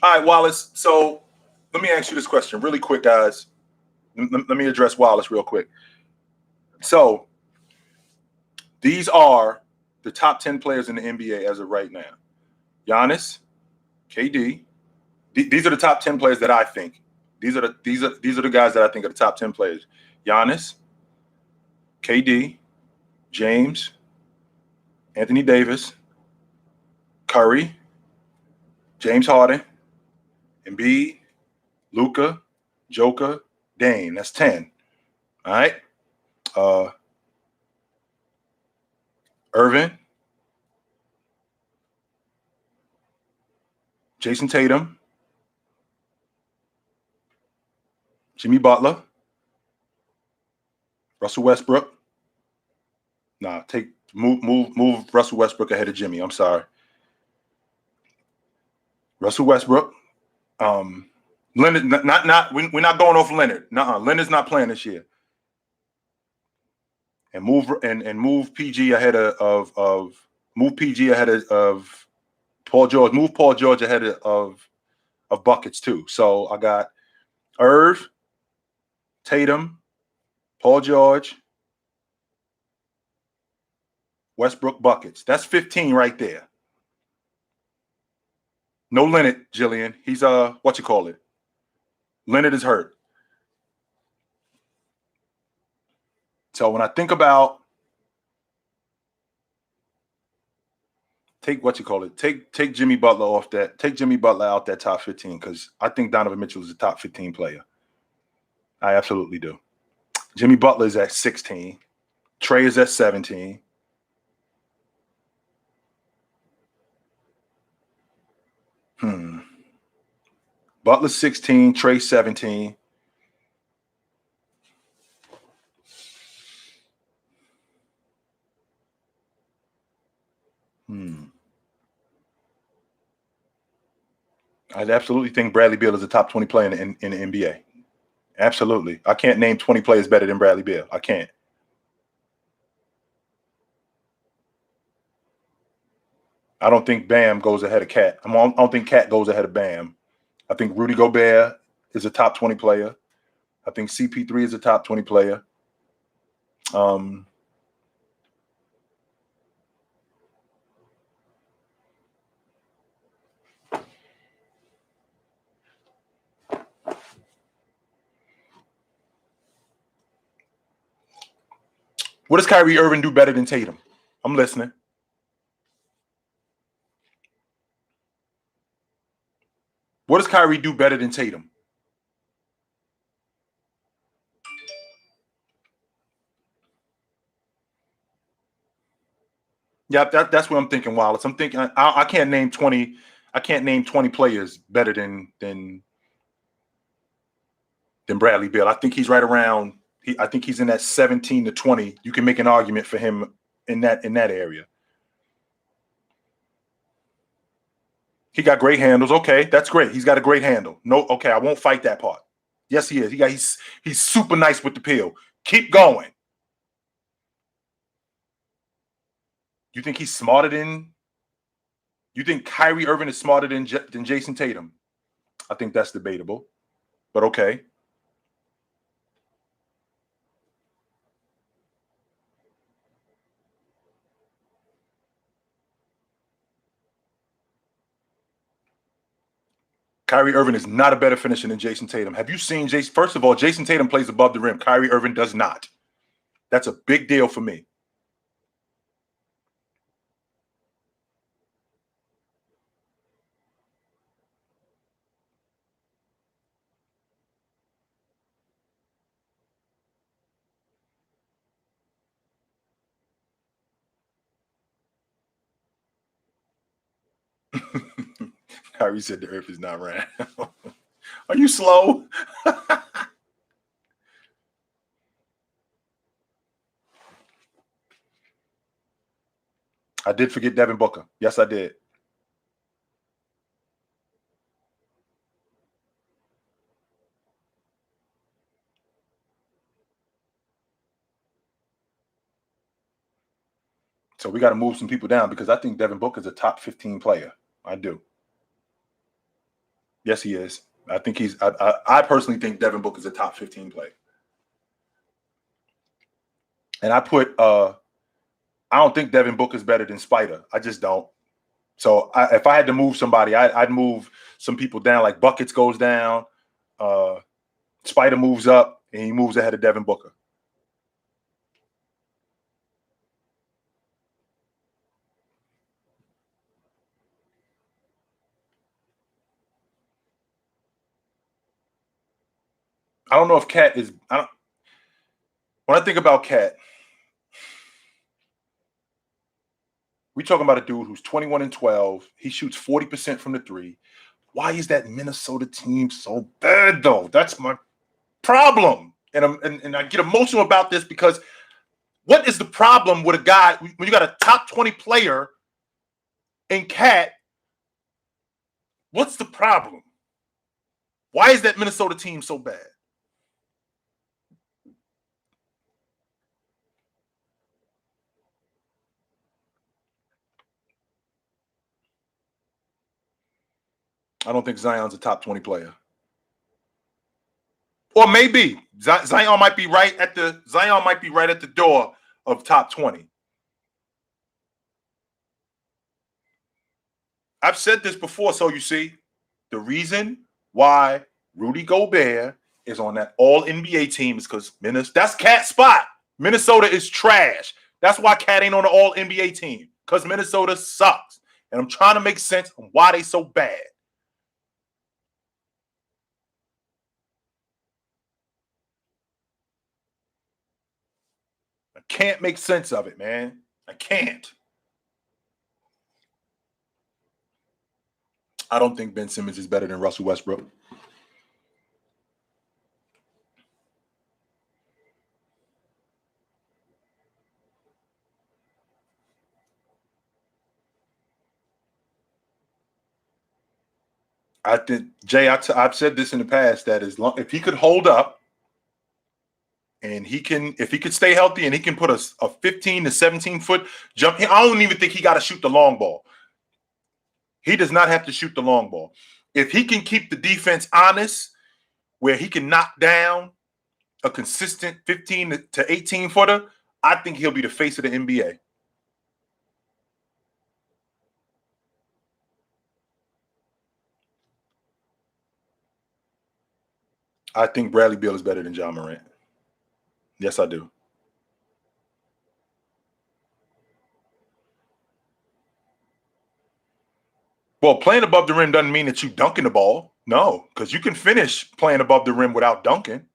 All right, Wallace. So let me ask you this question really quick, guys. Let me address Wallace real quick. So these are the top 10 players in the NBA as of right now. Giannis, KD. These are the top 10 players that I think. These are the guys that I think are the top 10 players. Giannis, KD, James, Anthony Davis, Curry, James Harden, Embiid, Luka, Joker, Dame. That's 10. All right. Irvin, Jason Tatum, Jimmy Butler, Russell Westbrook. Nah, move Russell Westbrook ahead of Jimmy. I'm sorry. Russell Westbrook. Leonard, we're not going off Leonard. Nuh-uh. Leonard's not playing this year. And move PG ahead of Paul George. Move Paul George ahead of buckets too. So I got Irv, Tatum, Paul George, Westbrook buckets. That's 15 right there. No Leonard, Jillian. He's what you call it? Leonard is hurt. So when I think about take Jimmy Butler off that, take Jimmy Butler out that top 15 because I think Donovan Mitchell is a top 15 player. I absolutely do. Jimmy Butler is at 16. Trey is at 17. Butler 16, Trey 17. I absolutely think Bradley Beal is a top 20 player in the NBA. Absolutely. I can't name 20 players better than Bradley Beal. I can't. I don't think Bam goes ahead of Cat. I don't think Cat goes ahead of Bam. I think Rudy Gobert is a top 20 player. I think CP3 is a top 20 player. What does Kyrie Irving do better than Tatum? I'm listening. What does Kyrie do better than Tatum? Yeah, that's what I'm thinking, Wallace. I'm thinking I can't name 20. I can't name 20 players better than Bradley Beal. I think he's right around. I think he's in that 17 to 20. You can make an argument for him in that area. He got great handles. Okay, that's great. He's got a great handle. No, okay, I won't fight that part. Yes, he is. He's super nice with the peel. Keep going. You think he's smarter than? You think Kyrie Irving is smarter than Jason Tatum? I think that's debatable, but okay. Kyrie Irving is not a better finisher than Jason Tatum. Have you seen Jason? First of all, Jason Tatum plays above the rim. Kyrie Irving does not. That's a big deal for me. Kyrie said the earth is not round. Are you slow? I did forget Devin Booker. Yes, I did. So we got to move some people down because I think Devin Booker is a top 15 player. I do. Yes, he is. I think he's. I personally think Devin Booker is a top 15 player. And I put. I don't think Devin Booker is better than Spider. I just don't. So if I had to move somebody, I'd move some people down. Like Buckets goes down, Spider moves up, and he moves ahead of Devin Booker. I don't know if Cat is. When I think about Cat, we talking about a dude who's 21 and 12. He shoots 40% from the three. Why is that Minnesota team so bad, though? That's my problem. And I get emotional about this because what is the problem with a guy when you got a top 20 player in Cat? What's the problem? Why is that Minnesota team so bad? I don't think Zion's a top 20 player. Or maybe Zion might be right at the door of top 20. I've said this before, so you see, the reason why Rudy Gobert is on that all NBA team is because that's Cat's spot. Minnesota is trash. That's why Cat ain't on the all NBA team, because Minnesota sucks. And I'm trying to make sense of why they so bad. I can't make sense of it, man. I can't. I don't think Ben Simmons is better than Russell Westbrook. I think, Jay, I've said this in the past, that if he could hold up and if he could stay healthy and he can put a 15 to 17 foot jump, I don't even think he got to shoot the long ball. He does not have to shoot the long ball. If he can keep the defense honest, where he can knock down a consistent 15 to 18 footer, I think he'll be the face of the NBA. I think Bradley Beal is better than Jamal Murray. Yes, I do. Well, playing above the rim doesn't mean that you dunking the ball. No, because you can finish playing above the rim without dunking.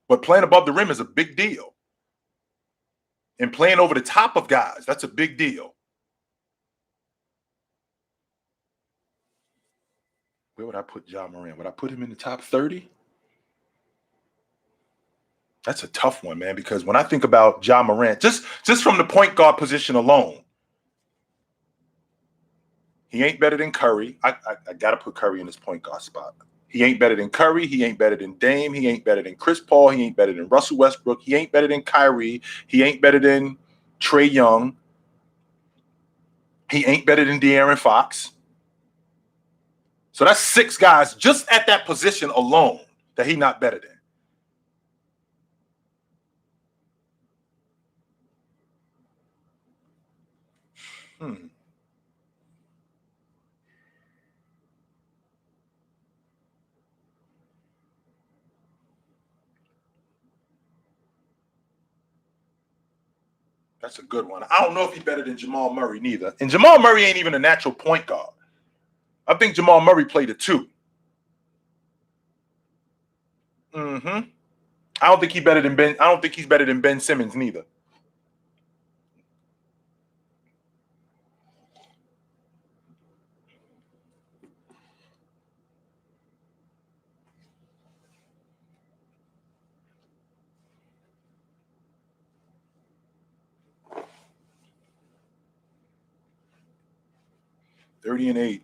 But playing above the rim is a big deal. And playing over the top of guys, that's a big deal. Where would I put Ja Morant? Would I put him in the top 30? That's a tough one, man, because when I think about Ja Morant, just from the point guard position alone, he ain't better than Curry. I got to put Curry in his point guard spot. He ain't better than Curry. He ain't better than Dame. He ain't better than Chris Paul. He ain't better than Russell Westbrook. He ain't better than Kyrie. He ain't better than Trae Young. He ain't better than De'Aaron Fox. So that's 6 guys just at that position alone that he not better than. 'That's a good one. I don't know if he's better than Jamal Murray neither. And Jamal Murray ain't even a natural point guard. I think Jamal Murray played a 2. Mm-hmm. I don't think he's better than Ben. I don't think he's better than Ben Simmons neither. $30 and $8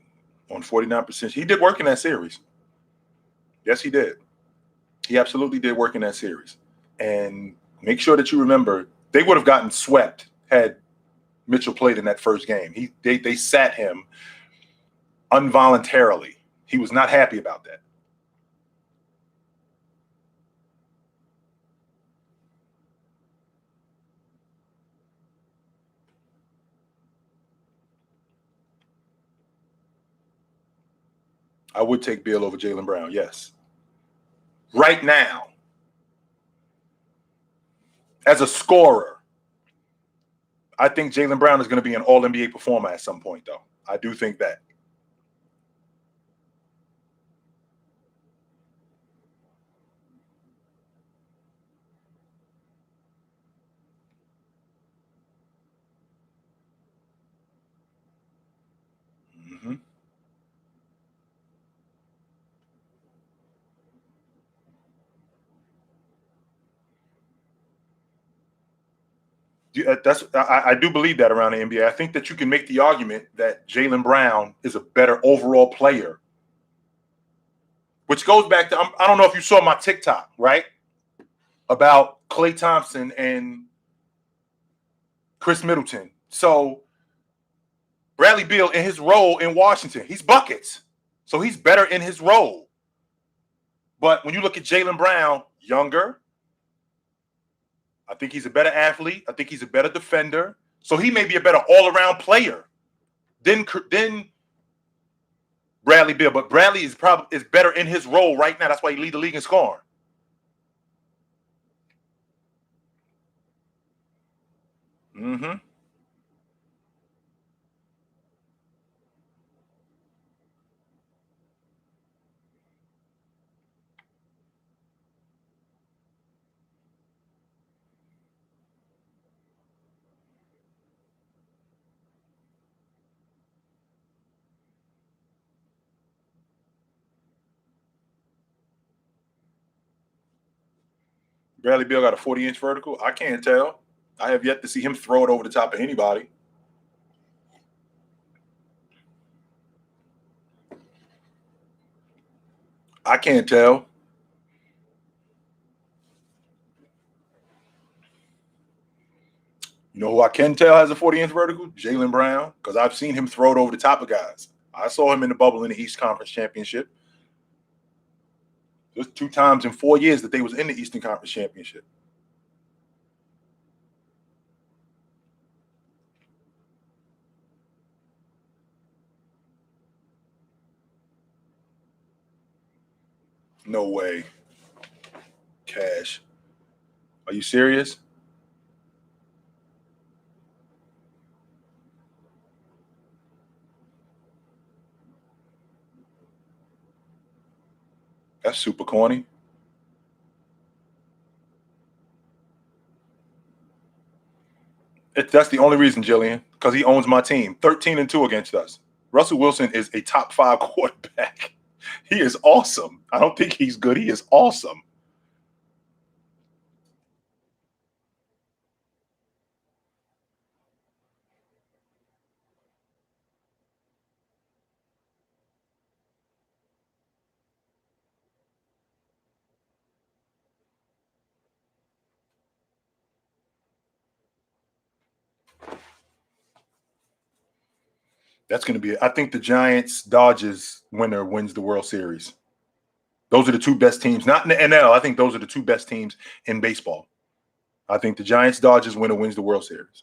on 49%. He did work in that series. Yes, he did. He absolutely did work in that series. And make sure that you remember, they would have gotten swept had Mitchell played in that first game. They sat him involuntarily. He was not happy about that. I would take Beal over Jaylen Brown, yes. Right now, as a scorer, I think Jaylen Brown is going to be an all-NBA performer at some point, though. I do think that. Mm-hmm. I do believe that around the NBA. I think that you can make the argument that Jaylen Brown is a better overall player, which goes back to, I don't know if you saw my TikTok, right? About Klay Thompson and Chris Middleton. So Bradley Beal in his role in Washington, he's buckets. So he's better in his role. But when you look at Jaylen Brown, younger, I think he's a better athlete. I think he's a better defender. So he may be a better all-around player than Bradley Beal. But Bradley is better in his role right now. That's why he leads the league in scoring. Mm-hmm. Bradley Beal got a 40-inch vertical. I can't tell. I have yet to see him throw it over the top of anybody. I can't tell. You know who I can tell has a 40-inch vertical? Jaylen Brown, because I've seen him throw it over the top of guys. I saw him in the bubble in the East Conference Championship. There's 2 times in 4 years that they was in the Eastern Conference Championship. No way. Cash. Are you serious? That's super corny. That's the only reason, Jillian, because he owns my team. 13-2 against us. Russell Wilson is a top 5 quarterback. He is awesome. I don't think he's good. He is awesome. That's going to be it. I think the Giants Dodgers winner wins the World Series. Those are the 2 best teams, not in the NL. I think those are the 2 best teams in baseball. I think the Giants Dodgers winner wins the World Series.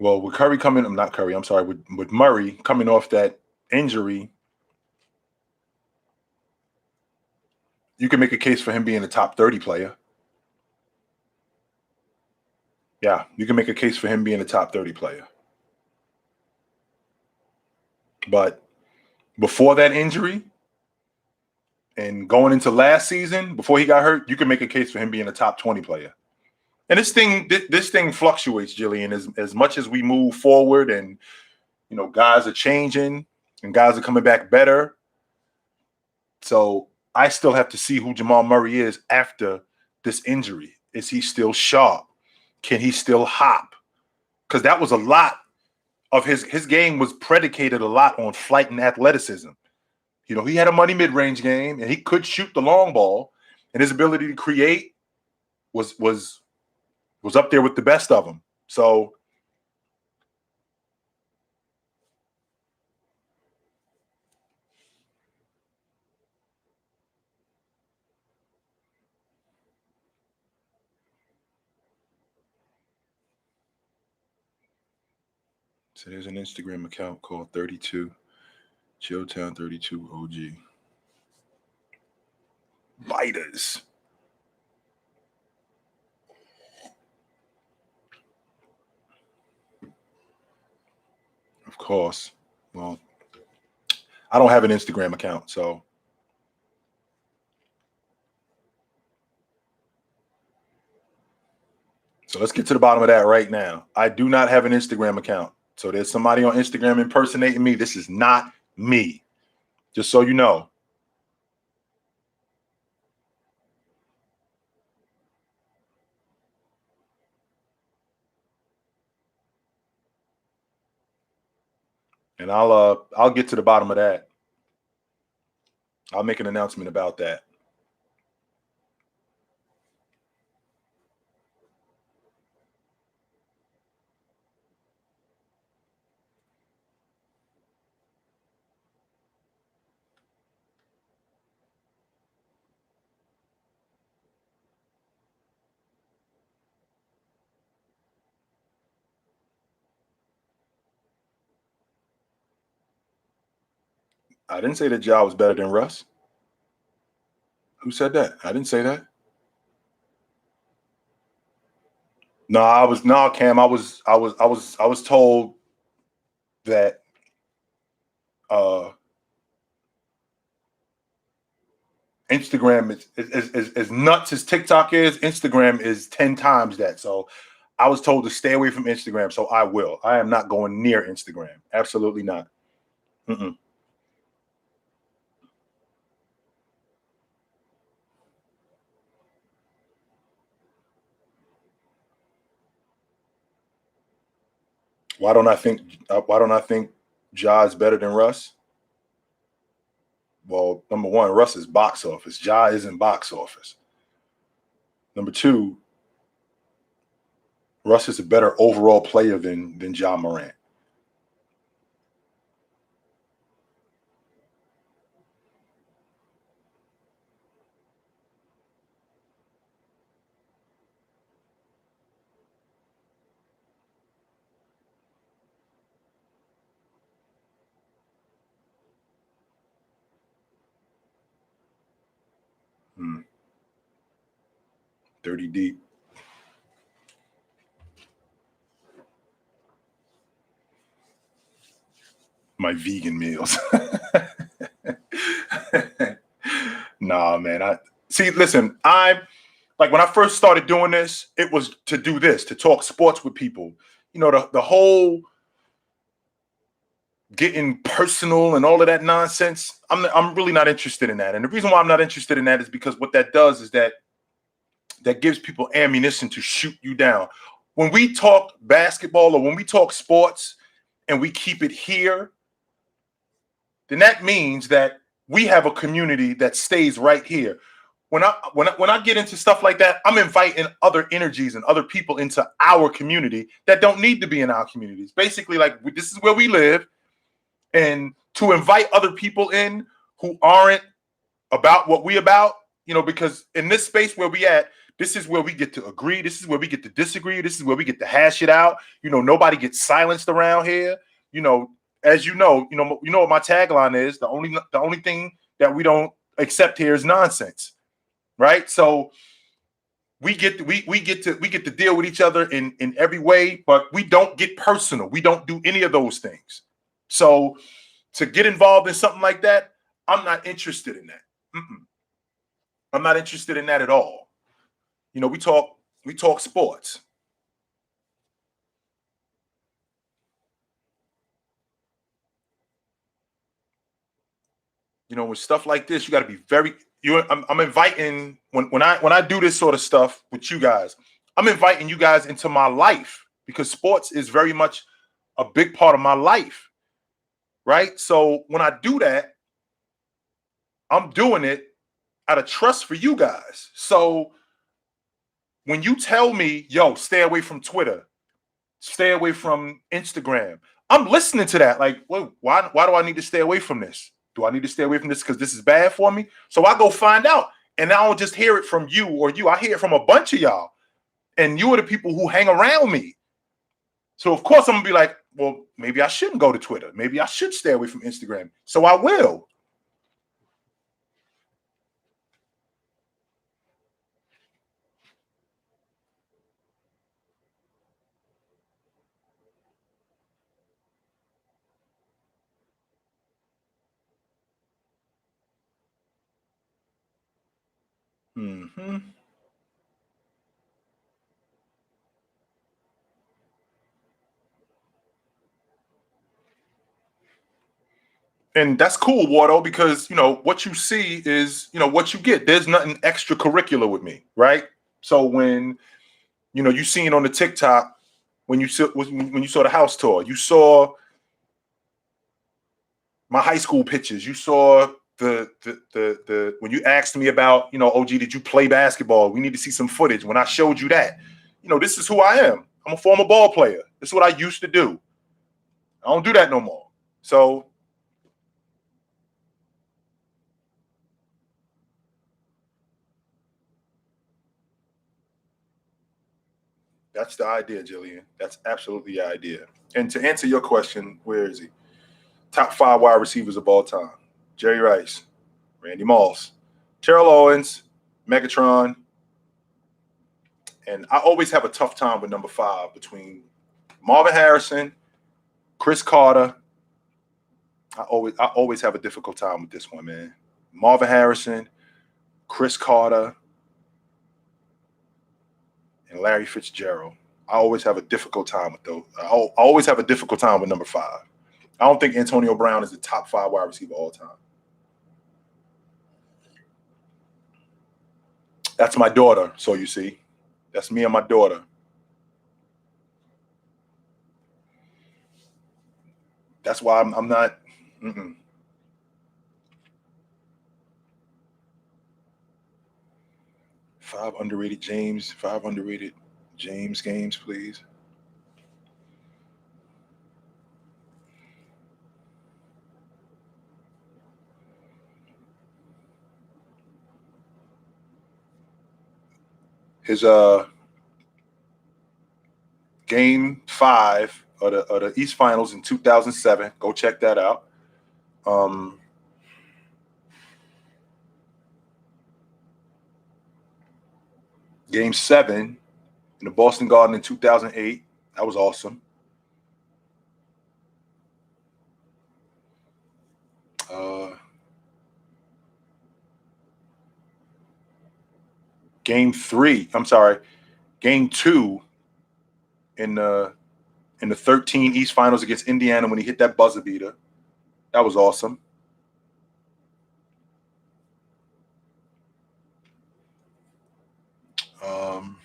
Well, with Curry coming, I'm not Curry. I'm sorry. With Murray coming off that injury, you can make a case for him being a top 30 player. Yeah, you can make a case for him being a top 30 player. But before that injury and going into last season, before he got hurt, you can make a case for him being a top 20 player. And this thing fluctuates, Jillian, as much as we move forward and guys are changing and guys are coming back better. So I still have to see who Jamal Murray is after this injury. Is he still sharp? Can he still hop? Because that was a lot of his game was predicated a lot on flight and athleticism. He had a money mid-range game and he could shoot the long ball, and his ability to create was up there with the best of them. So there's an Instagram account called 32 Chilltown 32 OG. Lighters. Of course. Well, I don't have an Instagram account, so let's get to the bottom of that right now. I do not have an Instagram account. So there's somebody on Instagram impersonating me. This is not me. Just so you know. And I'll get to the bottom of that. I'll make an announcement about that. I didn't say that Ja was better than Russ. Who said that? I didn't say that. No, Cam. I was told that Instagram is as nuts as TikTok is. Instagram is 10 times that. So I was told to stay away from Instagram. So I will. I am not going near Instagram. Absolutely not. Mm-mm. Why don't I think? Why don't I think Ja is better than Russ? Well, number one, Russ is box office. Ja isn't box office. Number two, Russ is a better overall player than Ja Morant. Hmm. 30 deep. My vegan meals. Nah, man. I see. Listen, I like when I first started doing this, it was to do this, to talk sports with people. You know, the whole getting personal and all of that nonsense. I'm really not interested in that. And the reason why I'm not interested in that is because what that does is that gives people ammunition to shoot you down. When we talk basketball or when we talk sports and we keep it here, then that means that we have a community that stays right here. When I get into stuff like that, I'm inviting other energies and other people into our community that don't need to be in our communities. Basically, like this is where we live, and to invite other people in who aren't about what we about, because in this space where we at, this is where we get to agree. This is where we get to disagree. This is where we get to hash it out. Nobody gets silenced around here. You know, as you know what my tagline is. The only thing that we don't accept here is nonsense, right? So we get to deal with each other in every way, but we don't get personal. We don't do any of those things. So to get involved in something like that, I'm not interested in that. Mm-mm. I'm not interested in that at all. We talk sports. With stuff like this, you got to be very. I'm inviting when I do this sort of stuff with you guys. I'm inviting you guys into my life because sports is very much a big part of my life, right? So when I do that, I'm doing it out of trust for you guys. So when you tell me, yo, stay away from Twitter, stay away from Instagram, I'm listening to that. Like, well, why do I need to stay away from this? Do I need to stay away from this because this is bad for me? So I go find out. And I don't just hear it from you or you. I hear it from a bunch of y'all. And you are the people who hang around me. So of course I'm gonna be like, well, maybe I shouldn't go to Twitter. Maybe I should stay away from Instagram. So I will. Hmm. And that's cool, Wardo, because what you see is what you get. There's nothing extracurricular with me, right? So when you seen on the TikTok when you saw the house tour, you saw my high school pictures. You saw the when you asked me about, OG, did you play basketball? We need to see some footage. When I showed you that, this is who I am. I'm a former ball player. This is what I used to do. I don't do that no more. So that's the idea, Jillian. That's absolutely the idea. And to answer your question, where is he? Top 5 wide receivers of all time: Jerry Rice, Randy Moss, Terrell Owens, Megatron, and I always have a tough time with number 5 between Marvin Harrison, Chris Carter. I always have a difficult time with this one, man. Marvin Harrison, Chris Carter, and Larry Fitzgerald. I always have a difficult time with those. I always have a difficult time with number 5. I don't think Antonio Brown is the top 5 wide receiver of all time. That's my daughter. So you see, that's me and my daughter. That's why I'm not. Mm-mm. 5 underrated James games, please. His game 5 of the East Finals in 2007. Go check that out. Game 7 in the Boston Garden in 2008. That was awesome. Uh, game 3. I'm sorry. Game 2 in the 13 East Finals against Indiana when he hit that buzzer beater. That was awesome. Um,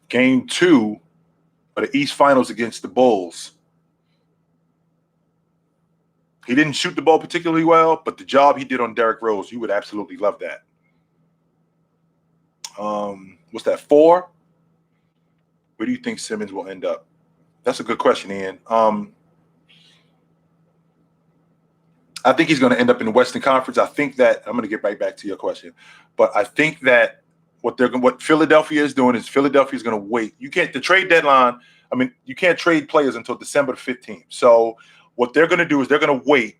game 2 of the East Finals against the Bulls. He didn't shoot the ball particularly well, but the job he did on Derrick Rose, you would absolutely love that. What's that, 4? Where do you think Simmons will end up? That's a good question, Ian. I think he's going to end up in the Western Conference. I think that I'm going to get right back to your question, but I think that what Philadelphia is doing is Philadelphia is going to wait. You can't the trade deadline. I mean, you can't trade players until December 15th. So what they're going to do is they're going to wait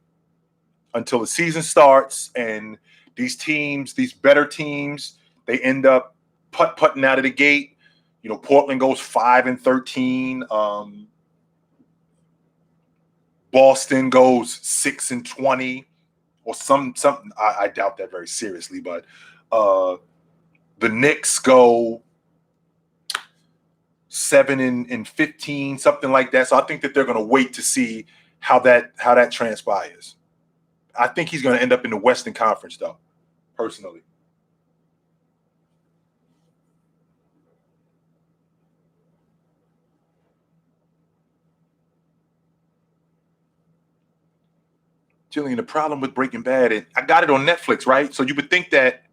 until the season starts, and these teams, these better teams, they end up putting out of the gate. Portland goes 5-13. Boston goes 6-20, or something. I doubt that very seriously, but the Knicks go 7-15, something like that. So I think that they're going to wait to see how that transpires. I think he's going to end up in the Western Conference, though, personally. Jillian, the problem with Breaking Bad, and I got it on Netflix, right? So you would think that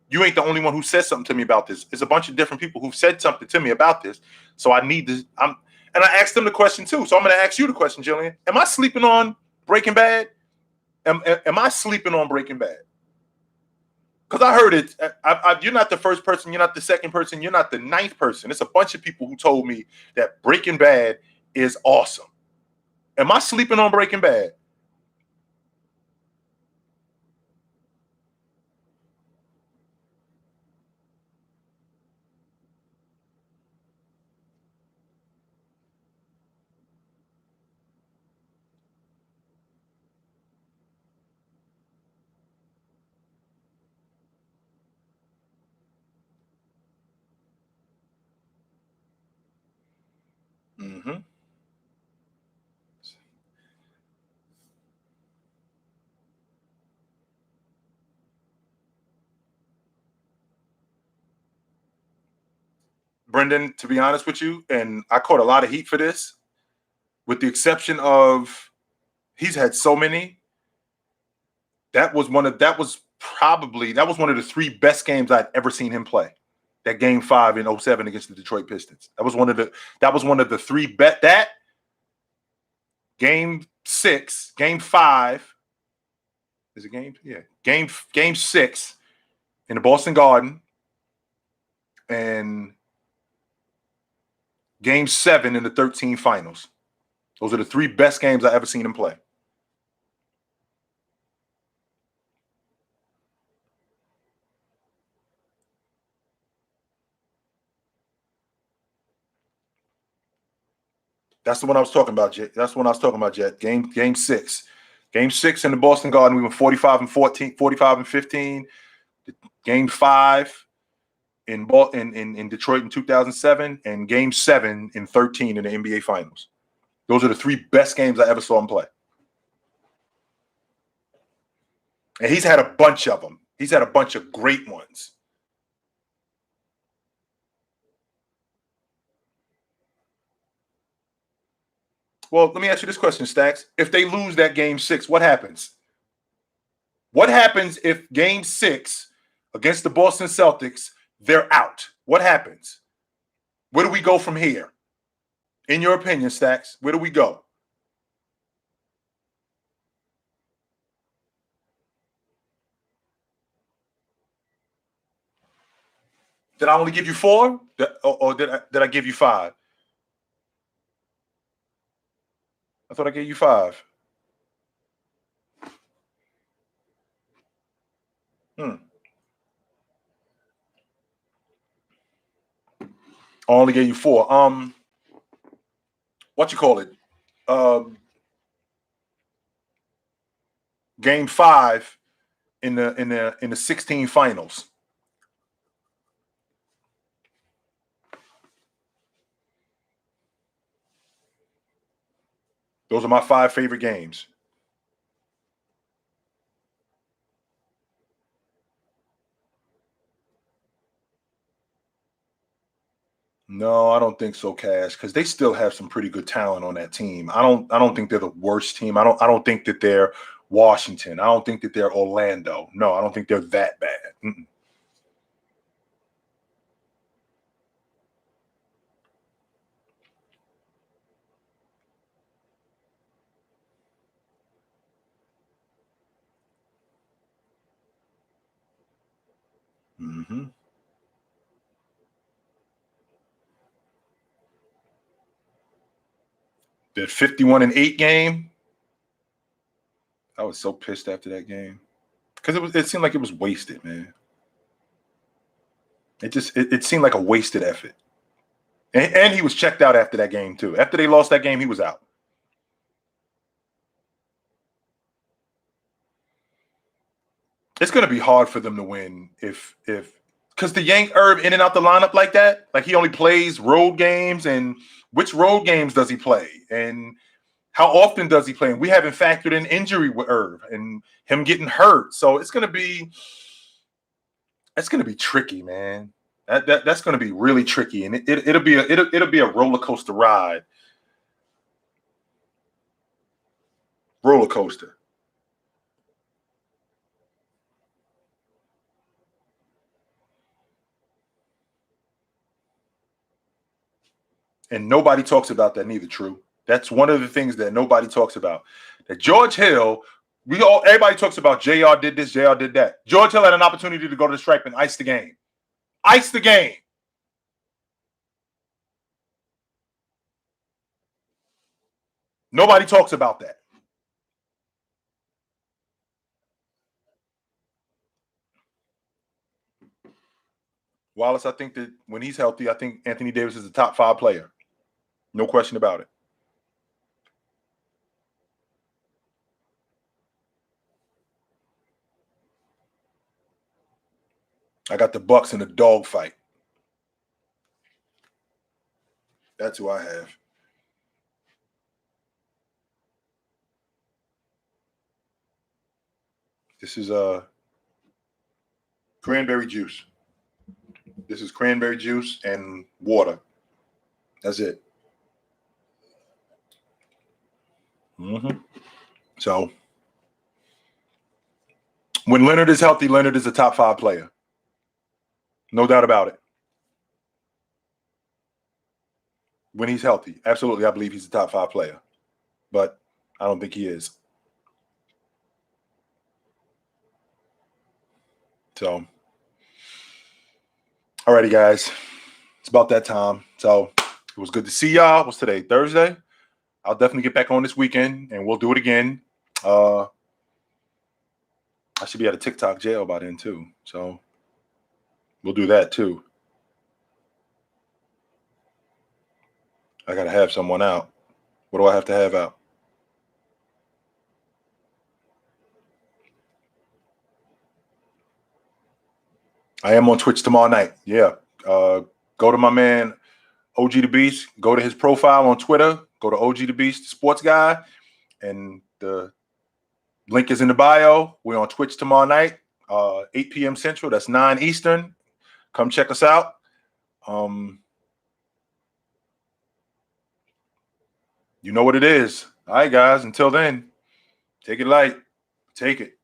you ain't the only one who said something to me about this. It's a bunch of different people who've said something to me about this. So I need this. And I asked them the question too. So I'm going to ask you the question, Jillian. Am I sleeping on Breaking Bad? Am I sleeping on Breaking Bad? Because I heard it. You're not the first person. You're not the second person. You're not the ninth person. It's a bunch of people who told me that Breaking Bad is awesome. Am I sleeping on Breaking Bad? Mm-hmm. Brendan, to be honest with you, and I caught a lot of heat for this, with the exception of he's had so many. That was one of the three best games I'd ever seen him play. That game 5 in 07 against the Detroit Pistons. That was one of the three that game 6, game 5. Is it game? Yeah. Game 6 in the Boston Garden. And game 7 in the 13 finals. Those are the three best games I ever seen him play. That's the one I was talking about, Jet. That's the one I was talking about, Jet. Game 6. Game 6 in the Boston Garden, we went 45-14, 45-15. Game 5 in Detroit in 2007, and game 7 in 13 in the NBA Finals. Those are the three best games I ever saw him play. And he's had a bunch of them. He's had a bunch of great ones. Well, let me ask you this question, Stacks. If they lose that game 6, what happens? What happens if game 6 against the Boston Celtics, they're out? What happens? Where do we go from here? In your opinion, Stacks, where do we go? Did I only give you 4? Or did I give you 5? I thought I gave you 5. I only gave you 4. What you call it? Game 5 in the 16 finals. Those are my 5 favorite games. No, I don't think so, Cash, because they still have some pretty good talent on that team. I don't think they're the worst team. I don't think that they're Washington. I don't think that they're Orlando. No, I don't think they're that bad. Mm-hmm. That 51-8 game. I was so pissed after that game because it seemed like it was wasted, man. It seemed like a wasted effort. And he was checked out after that game too. After they lost that game, he was out. It's going to be hard for them to win if because the yank Herb in and out the lineup like that. Like he only plays road games, and which road games does he play, and how often does he play? And we haven't factored in injury with Herb and him getting hurt, so it's going to be tricky, man. That's going to be really tricky, and it'll be a roller coaster ride. Roller coaster. And nobody talks about that neither, True. That's one of the things that nobody talks about. That George Hill, everybody talks about JR did this, JR did that. George Hill had an opportunity to go to the stripe and ice the game. Ice the game. Nobody talks about that. Wallace, I think that when he's healthy, I think Anthony Davis is a top 5 player. No question about it. I got the Bucks in a dog fight. That's who I have. This is cranberry juice. This is cranberry juice and water. That's it. So when Leonard is healthy, Leonard is a top 5 player. No doubt about it. When he's healthy, absolutely, I believe he's a top 5 player. But I don't think he is. So, alrighty, guys. It's about that time. So it was good to see y'all. What's today? Thursday? I'll definitely get back on this weekend and we'll do it again. I should be out of TikTok jail by then too. So we'll do that too. I got to have someone out. What do I have to have out? I am on Twitch tomorrow night. Yeah. Go to my man, OG the Beast. Go to his profile on Twitter. Go to OG the Beast, the sports guy. And the link is in the bio. We're on Twitch tomorrow night, 8 p.m. Central. That's 9 Eastern. Come check us out. You know what it is. All right, guys. Until then, take it light. Take it.